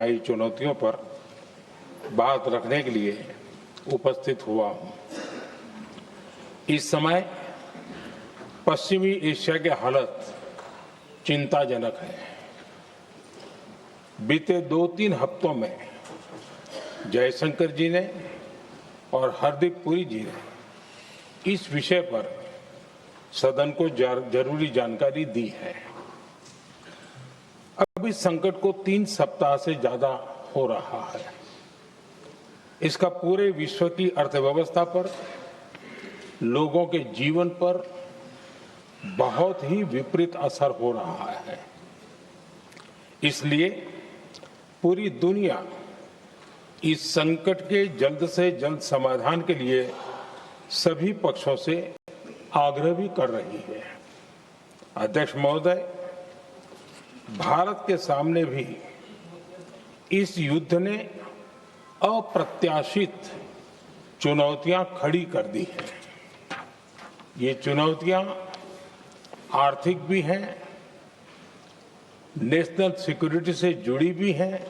आई चुनौतियों पर बात रखने के लिए उपस्थित हुआ हूं। इस समय पश्चिमी एशिया की हालत चिंताजनक है। बीते 2-3 हफ्तों में जयशंकर जी ने और हरदीप पुरी जी ने इस विषय पर सदन को जरूरी जानकारी दी है। अब इस संकट को 3 सप्ताह से ज्यादा हो रहा है। इसका पूरे विश्व की अर्थव्यवस्था पर, लोगों के जीवन पर बहुत ही विपरीत असर हो रहा है। इसलिए पूरी दुनिया इस संकट के जल्द से जल्द समाधान के लिए सभी पक्षों से आग्रह भी कर रही है। अध्यक्ष महोदय, भारत के सामने भी इस युद्ध ने अप्रत्याशित चुनौतियां खड़ी कर दी हैं। ये चुनौतियां आर्थिक भी हैं, नेशनल सिक्योरिटी से जुड़ी भी हैं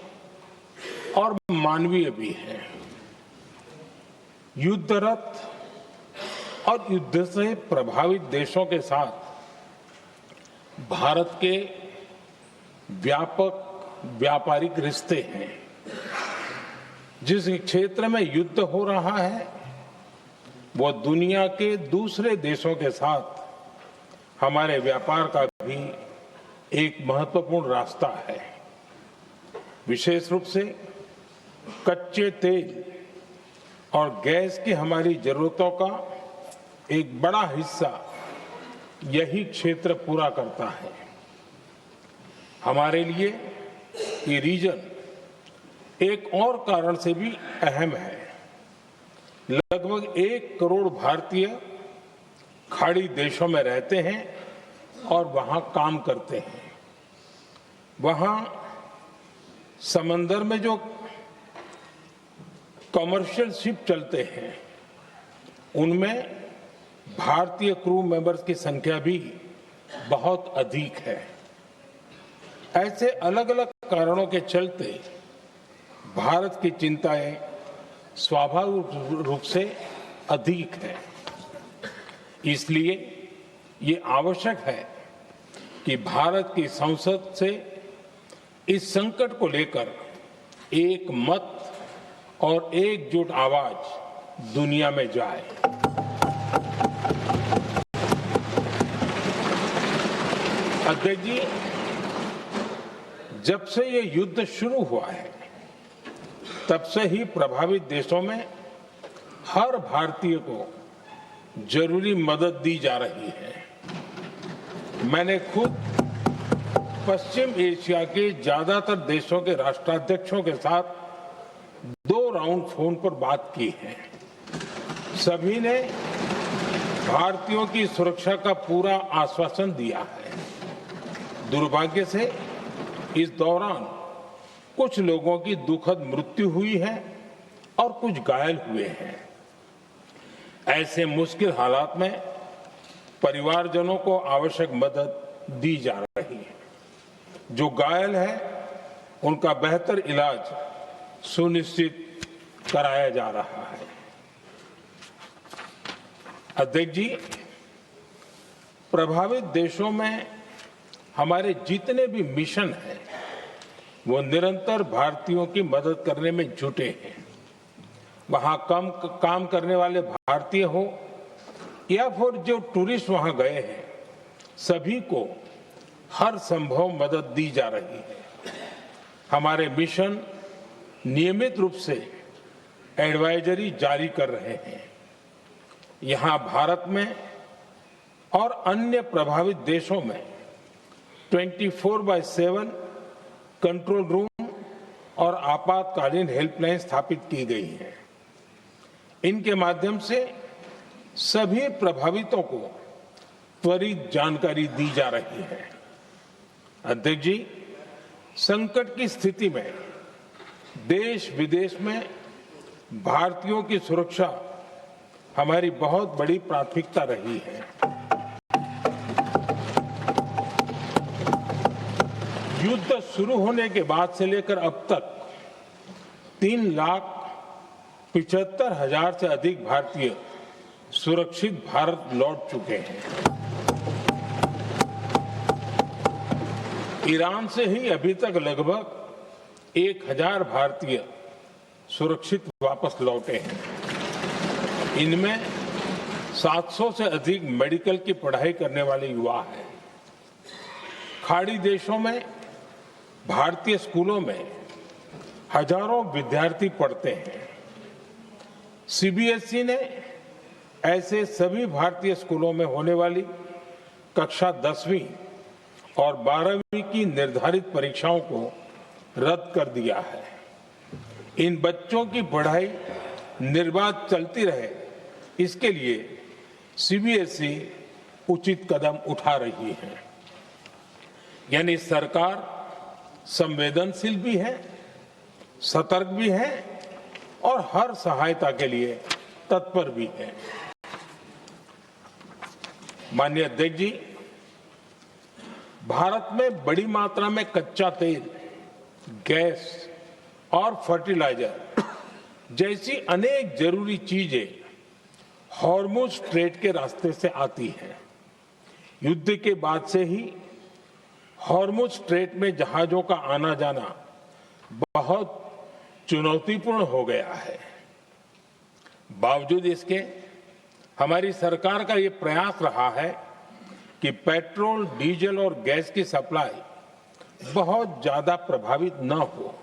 और मानवीय भी हैं। युद्धरत और युद्ध से प्रभावित देशों के साथ भारत के व्यापक व्यापारिक रिश्ते हैं। जिस क्षेत्र में युद्ध हो रहा है वो दुनिया के दूसरे देशों के साथ हमारे व्यापार का भी एक महत्वपूर्ण रास्ता है। विशेष रूप से कच्चे तेल और गैस की हमारी जरूरतों का एक बड़ा हिस्सा यही क्षेत्र पूरा करता है। हमारे लिए ये रीजन एक और कारण से भी अहम है। लगभग 1 करोड़ भारतीय खाड़ी देशों में रहते हैं और वहां काम करते हैं। वहां समंदर में जो कमर्शियल शिप चलते हैं उनमें भारतीय क्रू मेंबर्स की संख्या भी बहुत अधिक है। ऐसे अलग अलग कारणों के चलते भारत की चिंताएं स्वाभाविक रूप से अधिक है। इसलिए ये आवश्यक है कि भारत की संसद से इस संकट को लेकर एक मत और एकजुट आवाज दुनिया में जाए। अध्यक्ष जी, जब से ये युद्ध शुरू हुआ है तब से ही प्रभावित देशों में हर भारतीय को जरूरी मदद दी जा रही है। मैंने खुद पश्चिम एशिया के ज्यादातर देशों के राष्ट्राध्यक्षों के साथ 2 राउंड फोन पर बात की है। सभी ने भारतीयों की सुरक्षा का पूरा आश्वासन दिया है। दुर्भाग्य से इस दौरान कुछ लोगों की दुखद मृत्यु हुई है और कुछ घायल हुए हैं। ऐसे मुश्किल हालात में परिवारजनों को आवश्यक मदद दी जा रही है। जो घायल है उनका बेहतर इलाज सुनिश्चित कराया जा रहा है। अध्यक्ष जी, प्रभावित देशों में हमारे जितने भी मिशन हैं वो निरंतर भारतीयों की मदद करने में जुटे हैं। वहां काम करने वाले भारतीय हो या फिर जो टूरिस्ट वहां गए हैं, सभी को हर संभव मदद दी जा रही है। हमारे मिशन नियमित रूप से एडवाइजरी जारी कर रहे हैं। यहां भारत में और अन्य प्रभावित देशों में 24/7 कंट्रोल रूम और आपातकालीन हेल्पलाइन स्थापित की गई है। इनके माध्यम से सभी प्रभावितों को त्वरित जानकारी दी जा रही है। अध्यक्ष जी, संकट की स्थिति में देश विदेश में भारतीयों की सुरक्षा हमारी बहुत बड़ी प्राथमिकता रही है। युद्ध शुरू होने के बाद से लेकर अब तक 3,75,000 से अधिक भारतीय सुरक्षित भारत लौट चुके हैं। ईरान से ही अभी तक लगभग 1,000 भारतीय सुरक्षित वापस लौटे हैं। इनमें 700 से अधिक मेडिकल की पढ़ाई करने वाले युवा हैं। खाड़ी देशों में भारतीय स्कूलों में हजारों विद्यार्थी पढ़ते हैं। सीबीएसई ने ऐसे सभी भारतीय स्कूलों में होने वाली कक्षा 10वीं और 12वीं की निर्धारित परीक्षाओं को रद्द कर दिया है। इन बच्चों की पढ़ाई निर्बाध चलती रहे, इसके लिए सीबीएसई उचित कदम उठा रही है। यानी सरकार संवेदनशील भी है, सतर्क भी है और हर सहायता के लिए तत्पर भी है। माननीय अध्यक्ष जी, भारत में बड़ी मात्रा में कच्चा तेल, गैस और फर्टिलाइजर जैसी अनेक जरूरी चीजें हॉर्मुज स्ट्रेट के रास्ते से आती हैं। युद्ध के बाद से ही हॉर्मुज स्ट्रेट में जहाजों का आना जाना बहुत चुनौतीपूर्ण हो गया है। बावजूद इसके हमारी सरकार का ये प्रयास रहा है कि पेट्रोल, डीजल और गैस की सप्लाई बहुत ज्यादा प्रभावित न हो।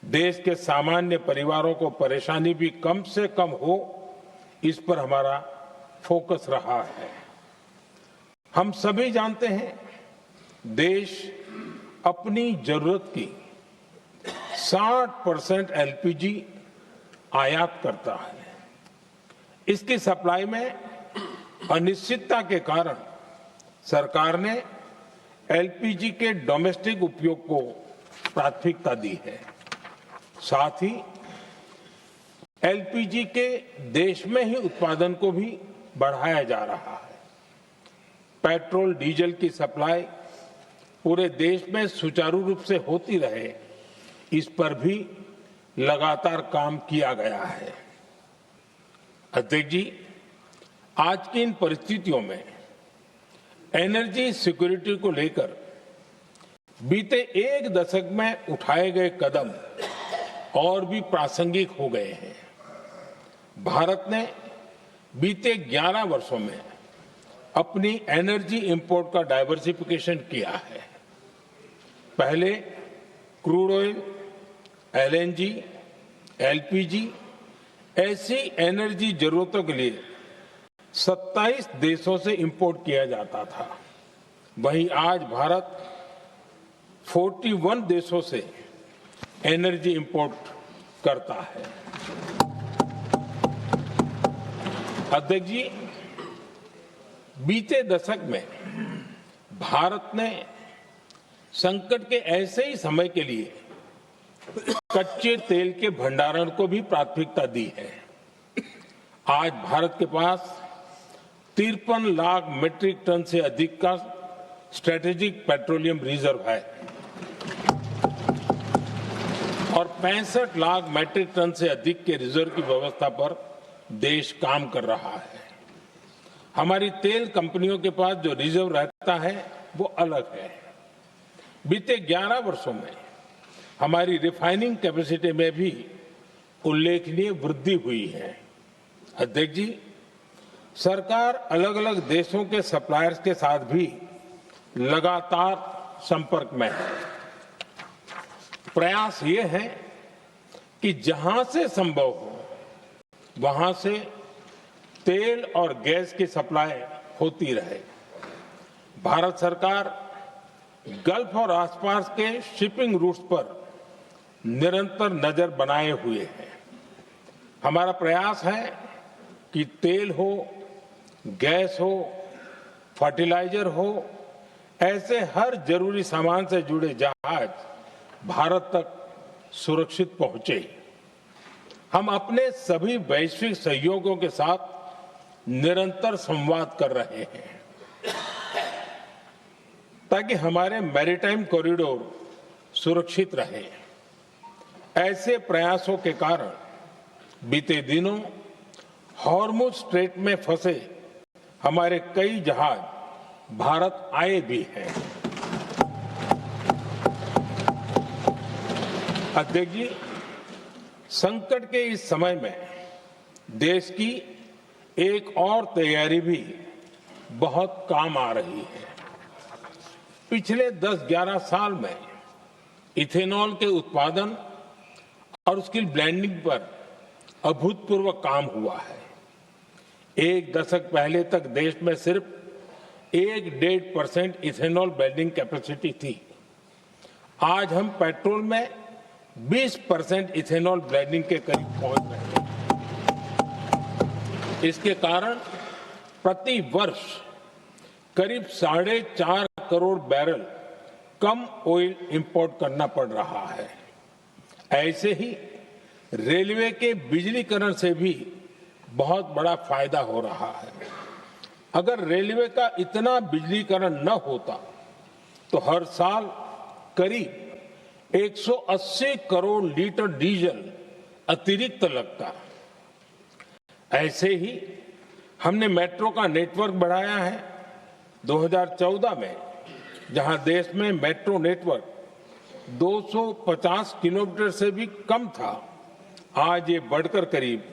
देश के सामान्य परिवारों को परेशानी भी कम से कम हो, इस पर हमारा फोकस रहा है। हम सभी जानते हैं, देश अपनी जरूरत की 60% एलपीजी आयात करता है। इसकी सप्लाई में अनिश्चितता के कारण सरकार ने एलपीजी के डोमेस्टिक उपयोग को प्राथमिकता दी है। साथ ही एलपीजी के देश में ही उत्पादन को भी बढ़ाया जा रहा है। पेट्रोल, डीजल की सप्लाई पूरे देश में सुचारू रूप से होती रहे, इस पर भी लगातार काम किया गया है। अध्यक्ष जी, आज की इन परिस्थितियों में एनर्जी सिक्योरिटी को लेकर बीते एक दशक में उठाए गए कदम और भी प्रासंगिक हो गए हैं। भारत ने बीते 11 वर्षों में अपनी एनर्जी इंपोर्ट का डाइवर्सिफिकेशन किया है। पहले क्रूड ऑयल, एलएनजी, एलपीजी ऐसी एनर्जी जरूरतों के लिए 27 देशों से इंपोर्ट किया जाता था। वहीं आज भारत 41 देशों से एनर्जी इंपोर्ट करता है। अध्यक्ष जी, बीते दशक में भारत ने संकट के ऐसे ही समय के लिए कच्चे तेल के भंडारण को भी प्राथमिकता दी है। आज भारत के पास 53 लाख मीट्रिक टन से अधिक का स्ट्रेटेजिक पेट्रोलियम रिजर्व है और 65 लाख मीट्रिक टन से अधिक के रिजर्व की व्यवस्था पर देश काम कर रहा है। हमारी तेल कंपनियों के पास जो रिजर्व रहता है वो अलग है। बीते 11 वर्षों में हमारी रिफाइनिंग कैपेसिटी में भी उल्लेखनीय वृद्धि हुई है। अध्यक्ष जी, सरकार अलग अलग देशों के सप्लायर्स के साथ भी लगातार संपर्क में है। प्रयास ये है कि जहां से संभव हो वहां से तेल और गैस की सप्लाई होती रहे। भारत सरकार गल्फ और आसपास के शिपिंग रूट्स पर निरंतर नजर बनाए हुए है। हमारा प्रयास है कि तेल हो, गैस हो, फर्टिलाइजर हो, ऐसे हर जरूरी सामान से जुड़े जहाज भारत तक सुरक्षित पहुंचे। हम अपने सभी वैश्विक सहयोगियों के साथ निरंतर संवाद कर रहे हैं ताकि हमारे मैरीटाइम कॉरिडोर सुरक्षित रहे। ऐसे प्रयासों के कारण बीते दिनों हॉर्मुज स्ट्रेट में फंसे हमारे कई जहाज भारत आए भी हैं। अध्यक्ष जी, संकट के इस समय में देश की एक और तैयारी भी बहुत काम आ रही है। पिछले 10-11 साल में इथेनॉल के उत्पादन और उसकी ब्लेंडिंग पर अभूतपूर्व काम हुआ है। एक दशक पहले तक देश में सिर्फ 1-1.5% इथेनॉल ब्लेंडिंग कैपेसिटी थी। आज हम पेट्रोल में 20% इथेनॉल ब्लेंडिंग के करीब पहुंच रहे हैं। इसके कारण प्रति वर्ष करीब 4.5 करोड़ बैरल कम ऑयल इंपोर्ट करना पड़ रहा है। ऐसे ही रेलवे के बिजलीकरण से भी बहुत बड़ा फायदा हो रहा है। अगर रेलवे का इतना बिजलीकरण न होता तो हर साल करीब 180 करोड़ लीटर डीजल अतिरिक्त लगता। ऐसे ही हमने मेट्रो का नेटवर्क बढ़ाया है। 2014 में जहां देश में मेट्रो नेटवर्क 250 किलोमीटर से भी कम था, आज ये बढ़कर करीब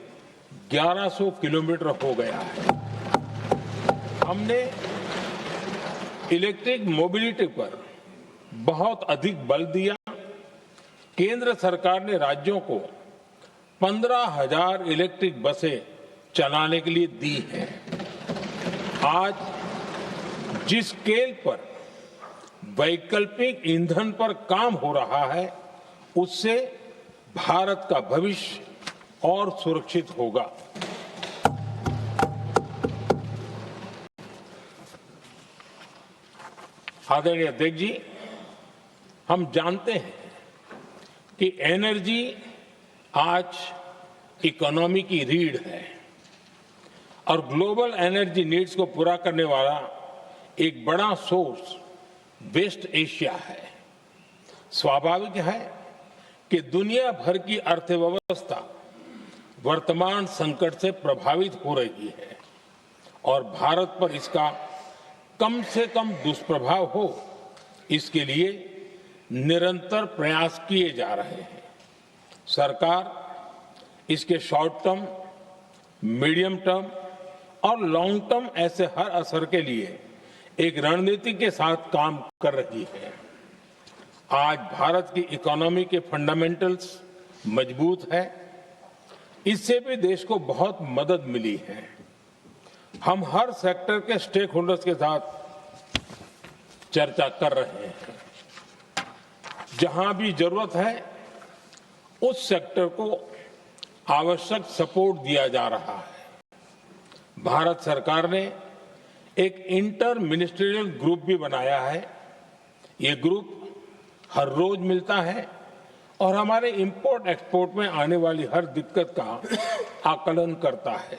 1100 किलोमीटर हो गया है। हमने इलेक्ट्रिक मोबिलिटी पर बहुत अधिक बल दिया। केंद्र सरकार ने राज्यों को 15,000 इलेक्ट्रिक बसें चलाने के लिए दी है। आज जिस स्केल पर वैकल्पिक ईंधन पर काम हो रहा है, उससे भारत का भविष्य और सुरक्षित होगा। आदरणीय अध्यक्ष जी, हम जानते हैं कि एनर्जी आज इकोनॉमी की रीढ़ है और ग्लोबल एनर्जी नीड्स को पूरा करने वाला एक बड़ा सोर्स वेस्ट एशिया है। स्वाभाविक है कि दुनिया भर की अर्थव्यवस्था वर्तमान संकट से प्रभावित हो रही है और भारत पर इसका कम से कम दुष्प्रभाव हो, इसके लिए निरंतर प्रयास किए जा रहे हैं। सरकार इसके शॉर्ट टर्म, मीडियम टर्म और लॉन्ग टर्म ऐसे हर असर के लिए एक रणनीति के साथ काम कर रही है। आज भारत की इकोनॉमी के फंडामेंटल्स मजबूत है। इससे भी देश को बहुत मदद मिली है। हम हर सेक्टर के स्टेक होल्डर्स के साथ चर्चा कर रहे हैं। जहां भी जरूरत है उस सेक्टर को आवश्यक सपोर्ट दिया जा रहा है। भारत सरकार ने एक इंटर मिनिस्ट्रियल ग्रुप भी बनाया है। ये ग्रुप हर रोज मिलता है और हमारे इंपोर्ट एक्सपोर्ट में आने वाली हर दिक्कत का आकलन करता है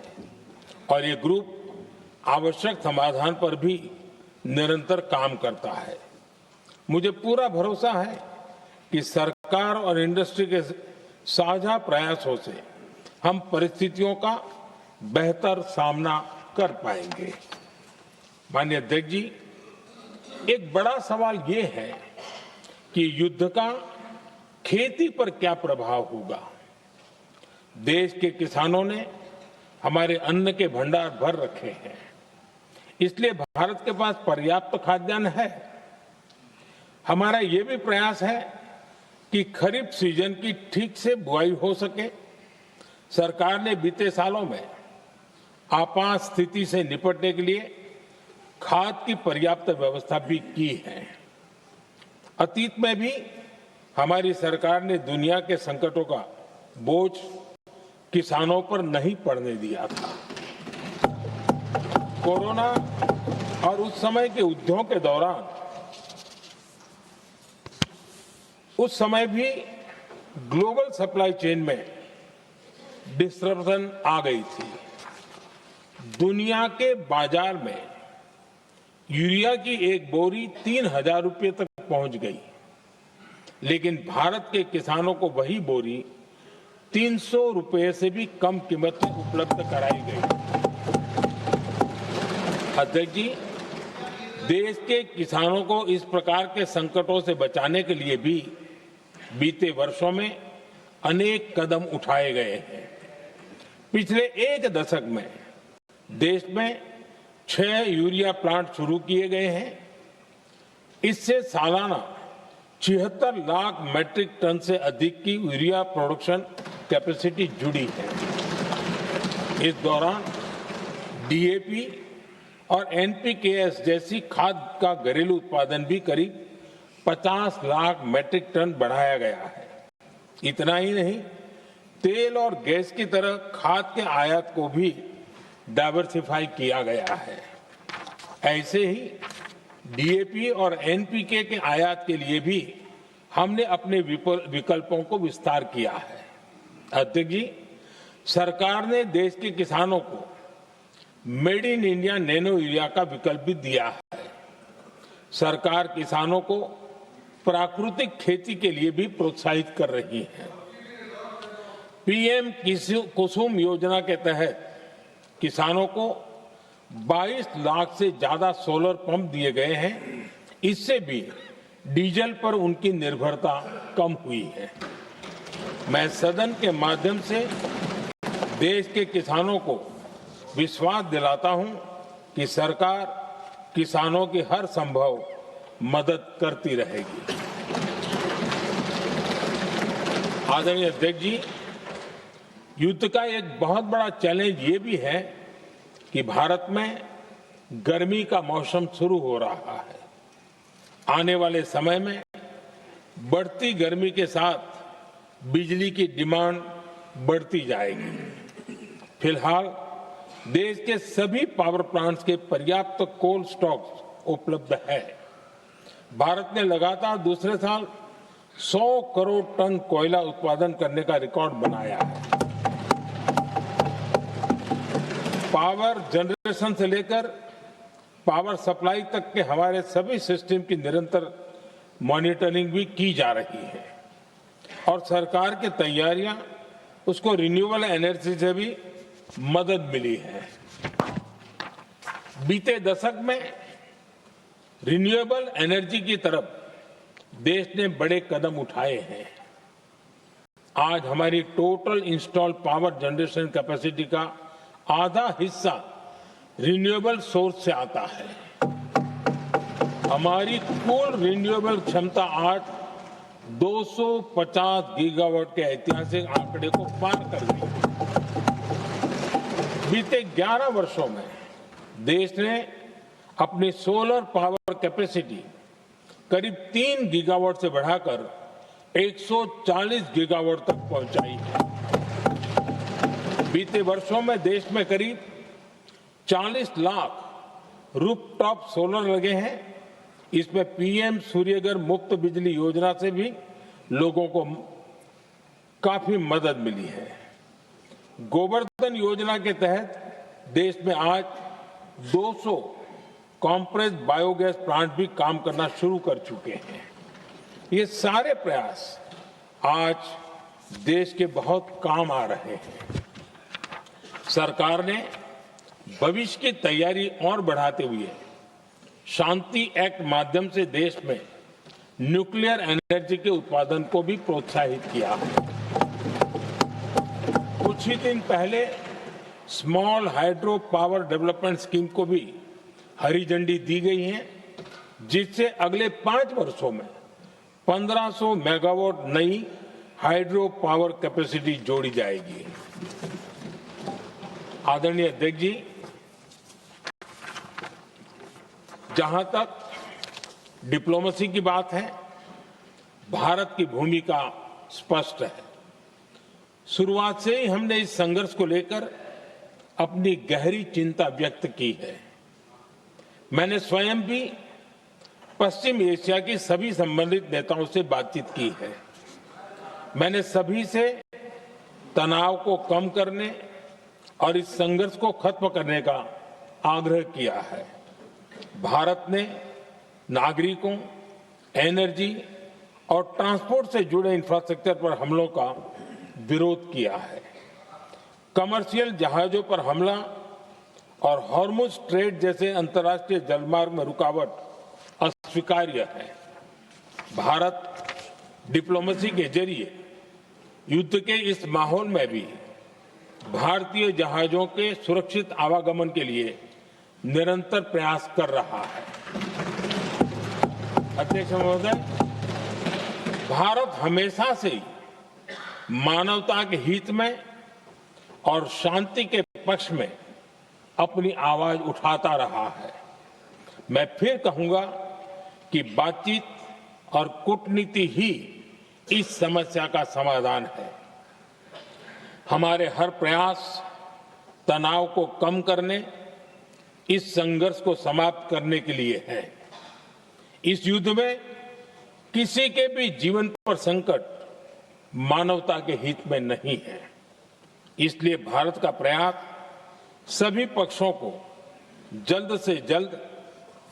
और ये ग्रुप आवश्यक समाधान पर भी निरंतर काम करता है। मुझे पूरा भरोसा है कि सरकार और इंडस्ट्री के साझा प्रयासों से हम परिस्थितियों का बेहतर सामना कर पाएंगे। माननीय अध्यक्ष जी, एक बड़ा सवाल ये है कि युद्ध का खेती पर क्या प्रभाव होगा। देश के किसानों ने हमारे अन्न के भंडार भर रखे हैं, इसलिए भारत के पास पर्याप्त खाद्यान्न है। हमारा ये भी प्रयास है कि खरीफ सीजन की ठीक से बुआई हो सके। सरकार ने बीते सालों में आपात स्थिति से निपटने के लिए खाद की पर्याप्त व्यवस्था भी की है। अतीत में भी हमारी सरकार ने दुनिया के संकटों का बोझ किसानों पर नहीं पड़ने दिया था। कोरोना और उस समय के युद्धों के दौरान उस समय भी ग्लोबल सप्लाई चेन में डिस्टरप्शन आ गई थी। दुनिया के बाजार में यूरिया की एक बोरी 3,000 रुपये तक पहुंच गई। लेकिन भारत के किसानों को वही बोरी 300 रुपए से भी कम कीमत में उपलब्ध कराई गई। अध्यक्ष जी, देश के किसानों को इस प्रकार के संकटों से बचाने के लिए भी बीते वर्षों में अनेक कदम उठाए गए हैं। पिछले एक दशक में देश में 6 यूरिया प्लांट शुरू किए गए हैं। इससे सालाना 76 लाख मैट्रिक टन से अधिक की यूरिया प्रोडक्शन कैपेसिटी जुड़ी है। इस दौरान डीएपी और एनपीकेएस जैसी खाद का घरेलू उत्पादन भी करीब 50 लाख मैट्रिक टन बढ़ाया गया है। इतना ही नहीं, तेल और गैस की तरह खाद के आयात को भी डाइवर्सिफाई किया गया है। ऐसे ही डीएपी और एनपीके के आयात के लिए भी हमने अपने विकल्पों को विस्तार किया है। अध्यक्ष जी, सरकार ने देश के किसानों को made in India nano urea का विकल्प भी दिया है। सरकार किसानों को प्राकृतिक खेती के लिए भी प्रोत्साहित कर रही है। पीएम कुसुम योजना के तहत किसानों को 22 लाख से ज्यादा सोलर पंप दिए गए हैं। इससे भी डीजल पर उनकी निर्भरता कम हुई है। मैं सदन के माध्यम से देश के किसानों को विश्वास दिलाता हूं कि सरकार किसानों की हर संभव मदद करती रहेगी। आदरणीय अध्यक्ष जी, युद्ध का एक बहुत बड़ा चैलेंज ये भी है कि भारत में गर्मी का मौसम शुरू हो रहा है। आने वाले समय में बढ़ती गर्मी के साथ बिजली की डिमांड बढ़ती जाएगी। फिलहाल देश के सभी पावर प्लांट्स के पर्याप्त कोल स्टॉक्स उपलब्ध है। भारत ने लगातार दूसरे साल 100 करोड़ टन कोयला उत्पादन करने का रिकॉर्ड बनाया है। पावर जनरेशन से लेकर पावर सप्लाई तक के हमारे सभी सिस्टम की निरंतर मॉनिटरिंग भी की जा रही है और सरकार की तैयारियां उसको रिन्यूएबल एनर्जी से भी मदद मिली है। बीते दशक में रिन्यूएबल एनर्जी की तरफ देश ने बड़े कदम उठाए हैं। आज हमारी total installed power generation capacity का आधा हिस्सा रिन्यूएबल सोर्स से आता है। हमारी कुल रिन्यूएबल क्षमता आज 250 गीगावाट के ऐतिहासिक आंकड़े को पार कर गई। बीते 11 वर्षों में देश ने अपनी सोलर पावर कैपेसिटी करीब 3 गीगावाट से बढ़ाकर 140 गीगावाट तक पहुंचाई है। बीते वर्षों में देश में करीब 40 लाख रूफटॉप सोलर लगे हैं। इसमें पीएम सूर्यघर मुफ्त बिजली योजना से भी लोगों को काफी मदद मिली है। गोवर्धन योजना के तहत देश में आज 200 कॉम्प्रेस बायोगैस प्लांट भी काम करना शुरू कर चुके हैं। ये सारे प्रयास आज देश के बहुत काम आ रहे हैं। सरकार ने भविष्य की तैयारी और बढ़ाते हुए शांति एक्ट माध्यम से देश में न्यूक्लियर एनर्जी के उत्पादन को भी प्रोत्साहित किया है। कुछ ही दिन पहले small hydro power development scheme को भी हरी झंडी दी गई है, जिससे अगले 5 वर्षों में 1500 मेगावाट नई हाइड्रो पावर कैपेसिटी जोड़ी जाएगी। आदरणीय अध्यक्ष जी, जहां तक डिप्लोमेसी की बात है, भारत की भूमिका स्पष्ट है। शुरुआत से ही हमने इस संघर्ष को लेकर अपनी गहरी चिंता व्यक्त की है। मैंने स्वयं भी पश्चिम एशिया की सभी संबंधित नेताओं से बातचीत की है। मैंने सभी से तनाव को कम करने और इस संघर्ष को खत्म करने का आग्रह किया है। भारत ने नागरिकों, एनर्जी और ट्रांसपोर्ट से जुड़े इंफ्रास्ट्रक्चर पर हमलों का विरोध किया है। कमर्शियल जहाजों पर हमला और हॉर्मुज स्ट्रेट जैसे अंतर्राष्ट्रीय जलमार्ग में रुकावट अस्वीकार्य है। भारत डिप्लोमेसी के जरिए युद्ध के इस माहौल में भी भारतीय जहाजों के सुरक्षित आवागमन के लिए निरंतर प्रयास कर रहा है। अध्यक्ष महोदय, भारत हमेशा से ही मानवता के हित में और शांति के पक्ष में अपनी आवाज उठाता रहा है। मैं फिर कहूंगा कि बातचीत और कूटनीति ही इस समस्या का समाधान है। हमारे हर प्रयास तनाव को कम करने, इस संघर्ष को समाप्त करने के लिए है। इस युद्ध में किसी के भी जीवन पर संकट मानवता के हित में नहीं है। इसलिए भारत का प्रयास सभी पक्षों को जल्द से जल्द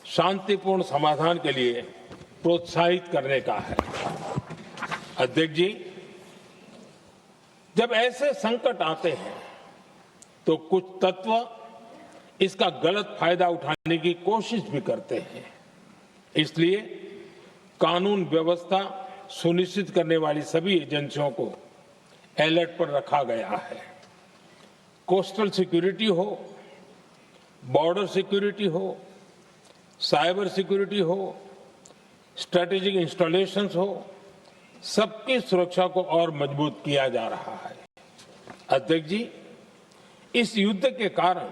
शांतिपूर्ण समाधान के लिए प्रोत्साहित करने का है। अध्यक्ष जी, जब ऐसे संकट आते हैं तो कुछ तत्व इसका गलत फायदा उठाने की कोशिश भी करते हैं। इसलिए कानून व्यवस्था सुनिश्चित करने वाली सभी एजेंसियों को अलर्ट पर रखा गया है। कोस्टल सिक्योरिटी हो, बॉर्डर सिक्योरिटी हो, साइबर सिक्योरिटी हो, स्ट्रेटेजिक इंस्टॉलेशंस हो, सबकी सुरक्षा को और मजबूत किया जा रहा है। अध्यक्ष जी, इस युद्ध के कारण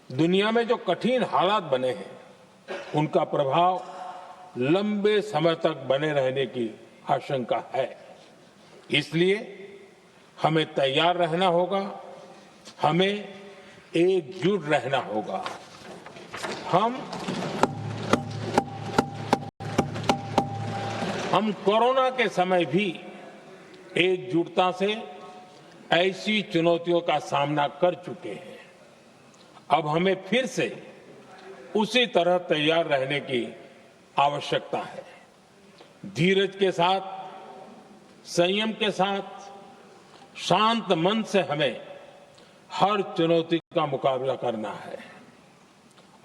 दुनिया में जो कठिन हालात बने हैं, उनका प्रभाव लंबे समय तक बने रहने की आशंका है। इसलिए हमें तैयार रहना होगा, हमें एकजुट रहना होगा। हम कोरोना के समय भी एकजुटता से ऐसी चुनौतियों का सामना कर चुके हैं। अब हमें फिर से उसी तरह तैयार रहने की आवश्यकता है। धीरज के साथ, संयम के साथ, शांत मन से हमें हर चुनौती का मुकाबला करना है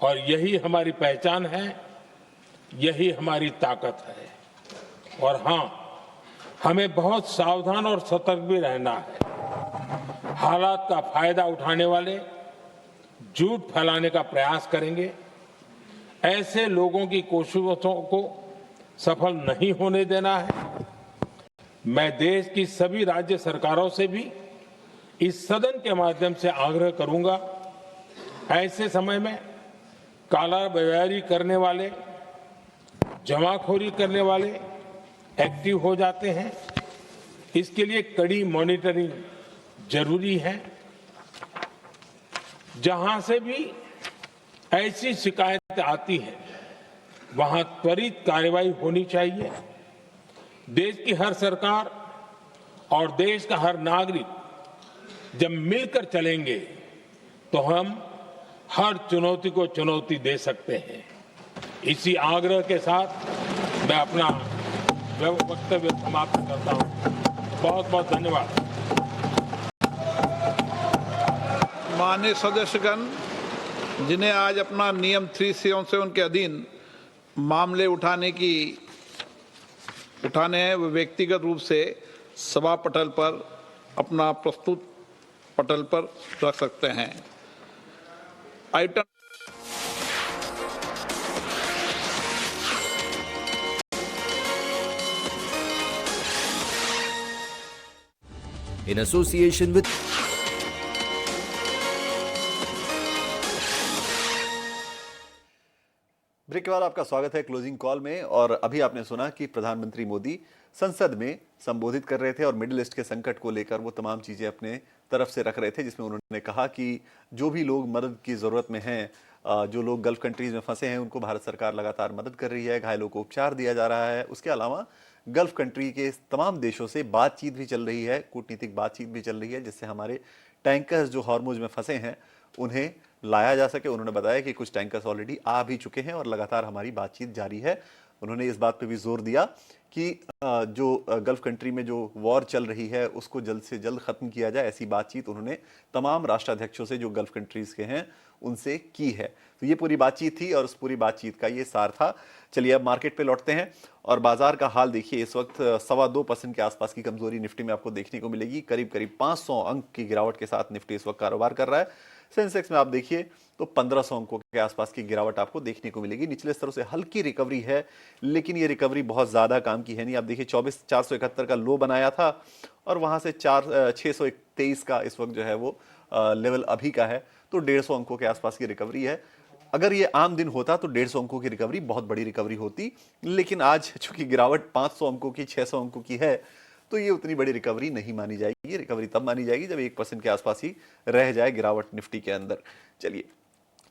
और यही हमारी पहचान है, यही हमारी ताकत है। और हां, हमें बहुत सावधान और सतर्क भी रहना है। हालात का फायदा उठाने वाले झूठ फैलाने का प्रयास करेंगे। ऐसे लोगों की कोशिशों को सफल नहीं होने देना है। मैं देश की सभी राज्य सरकारों से भी इस सदन के माध्यम से आग्रह करूंगा, ऐसे समय में कालाबाजारी करने वाले, जमाखोरी करने वाले एक्टिव हो जाते हैं। इसके लिए कड़ी मॉनिटरिंग जरूरी है। जहां से भी ऐसी शिकायतें आती हैं, वहां त्वरित कार्रवाई होनी चाहिए। देश की हर सरकार और देश का हर नागरिक जब मिलकर चलेंगे तो हम हर चुनौती को चुनौती दे सकते हैं। इसी आग्रह के साथ मैं अपना वक्तव्य समाप्त करता हूं। बहुत बहुत धन्यवाद। माननीय सदस्यगण, जिन्हें आज अपना नियम 377 के अधीन मामले उठाने हैं, वो व्यक्तिगत रूप से सभा पटल पर अपना प्रस्तुत पटल पर रख सकते हैं। Item in association with break के बाद आपका स्वागत है क्लोजिंग कॉल में। और अभी आपने सुना कि प्रधानमंत्री मोदी संसद में संबोधित कर रहे थे और मिडिल ईस्ट के संकट को लेकर वो तमाम चीजें अपने तरफ से रख रहे थे, जिसमें उन्होंने कहा कि जो भी लोग मदद की जरूरत में हैं, जो लोग गल्फ कंट्रीज में फंसे हैं, उनको भारत सरकार लगातार मदद कर रही है, घायलों को उपचार दिया जा रहा है। उसके अलावा गल्फ कंट्री के तमाम देशों से बातचीत भी चल रही है, कूटनीतिक बातचीत भी चल रही है, जिससे हमारे टैंकर्स जो हॉर्मुज में फंसे हैं उन्हें लाया जा सके। उन्होंने बताया कि कुछ टैंकर्स ऑलरेडी आ भी चुके हैं और लगातार हमारी बातचीत जारी है। उन्होंने इस बात पे भी जोर दिया कि जो गल्फ कंट्री में जो वॉर चल रही है उसको जल्द से जल्द खत्म किया जाए। ऐसी बातचीत उन्होंने तमाम राष्ट्राध्यक्षों से जो गल्फ कंट्रीज के हैं उनसे की है। तो ये पूरी बातचीत थी और उस पूरी बातचीत का ये सार था। चलिए अब मार्केट पे लौटते हैं और बाजार का हाल देखिए। इस वक्त 2.25% के आसपास की कमजोरी निफ्टी में आपको देखने को मिलेगी। करीब करीब 500 अंक की गिरावट के साथ निफ्टी इस वक्त कारोबार कर रहा है। सेंसेक्स में आप देखिए तो 1500 अंकों के आसपास की गिरावट आपको देखने को मिलेगी। निचले स्तरों से हल्की रिकवरी है, लेकिन ये रिकवरी बहुत ज्यादा काम की है नहीं। आप देखिए 24,471 का लो बनाया था और वहां से 623 का इस वक्त जो है वो लेवल अभी का है। तो 150 अंकों के आसपास की रिकवरी है। अगर ये आम दिन होता तो 150 अंकों की रिकवरी बहुत बड़ी रिकवरी होती, लेकिन आज चूंकि गिरावट 500 अंकों की 600 अंकों की है तो ये उतनी बड़ी रिकवरी नहीं मानी जाएगी। रिकवरी तब मानी जाएगी जब 1% के आसपास ही रह जाए गिरावट निफ्टी के अंदर। चलिए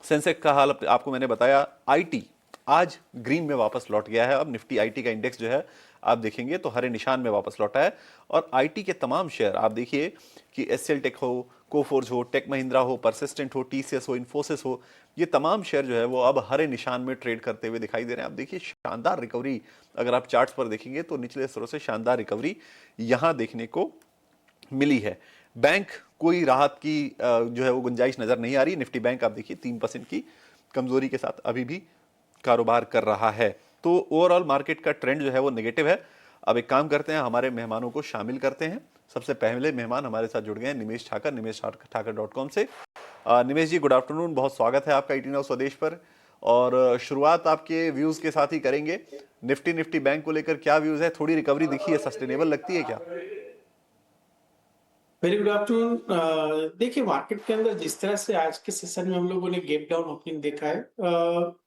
सेंसेक्स का हाल आपको मैंने बताया। आईटी आज ग्रीन में वापस लौट गया है। अब निफ्टी आईटी का इंडेक्स जो है आप देखेंगे तो हरे निशान में वापस लौटा है और आईटी के तमाम शेयर आप देखिए कि एसएल टेक हो, कोफोर्ज हो, टेक महिंद्रा हो, परसिस्टेंट हो, टीसीएस हो, इन्फोसिस हो, ये तमाम शेयर जो है वो अब हरे निशान में ट्रेड करते हुए दिखाई दे रहे हैं। आप देखिए शानदार रिकवरी, अगर आप चार्ट्स पर देखेंगे तो निचले स्तरों से शानदार रिकवरी यहां देखने को मिली है। बैंक कोई राहत की जो है वो गुंजाइश नजर नहीं आ रही। निफ्टी बैंक आप देखिए 3% की कमजोरी के साथ अभी भी कारोबार कर रहा है। तो ओवरऑल मार्केट का ट्रेंड जो है वो नेगेटिव है। अब एक काम करते हैं, हमारे मेहमानों को शामिल करते हैं। सबसे पहले मेहमान हमारे साथ जुड़ गए हैं निमेश ठाकर, निमेशठाकर.com से। निमेश जी गुड आफ्टरनून, बहुत स्वागत है आपका 18 स्वदेश पर। और शुरुआत आपके व्यूज के साथ ही करेंगे। निफ्टी बैंक को लेकर क्या व्यूज है? थोड़ी रिकवरी दिखी है, सस्टेनेबल लगती है क्या? Very good afternoon. देखिए मार्केट के अंदर जिस तरह से आज के सेशन में हम लोगों ने गैप डाउन ओपनिंग देखा है,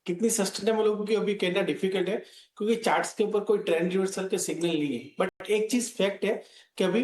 कितनी सस्टेनेबल होगी अभी कहना डिफिकल्ट है, क्योंकि चार्ट्स के ऊपर कोई ट्रेंड रिवर्सल के सिग्नल नहीं है। बट एक चीज फैक्ट है कि अभी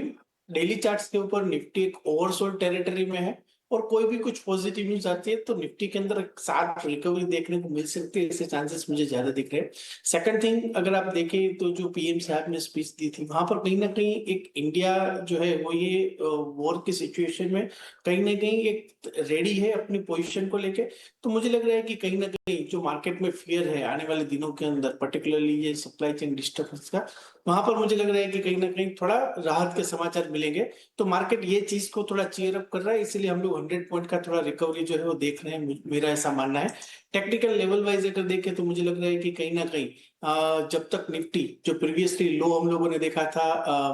डेली चार्ट्स के ऊपर निफ्टी एक ओवरसोल्ड टेरिटरी में है और कोई भी कुछ पॉजिटिव न्यूज आती है तो निफ्टी के अंदर एक साथ रिकवरी देखने को मिल सकती है। ऐसे चांसेस मुझे ज्यादा दिख रहे हैं। सेकंड थिंग, अगर आप देखें तो जो पीएम साहब ने स्पीच दी थी वहां पर कहीं ना कहीं एक इंडिया जो है वो ये वॉर की सिचुएशन में कहीं ना कहीं एक रेडी है अपनी पोजीशन को लेके। तो मुझे लग रहा है कि कहीं ना कहीं जो मार्केट में फियर है आने वाले दिनों के अंदर, पर्टिकुलरली ये सप्लाई चेन डिस्टर्बेंस का, वहां पर मुझे लग रहा है कि कहीं ना कहीं थोड़ा राहत के समाचार मिलेंगे। तो मार्केट ये चीज को थोड़ा चीयर अप कर रहा है, इसलिए हम लोग 100 पॉइंट का थोड़ा रिकवरी जो है वो देख रहे हैं, मेरा ऐसा मानना है। टेक्निकल लेवल वाइज अगर देखें तो मुझे लग रहा है कि कहीं ना कहीं जब तक निफ्टी जो प्रीवियसली लो हम लोगों ने देखा था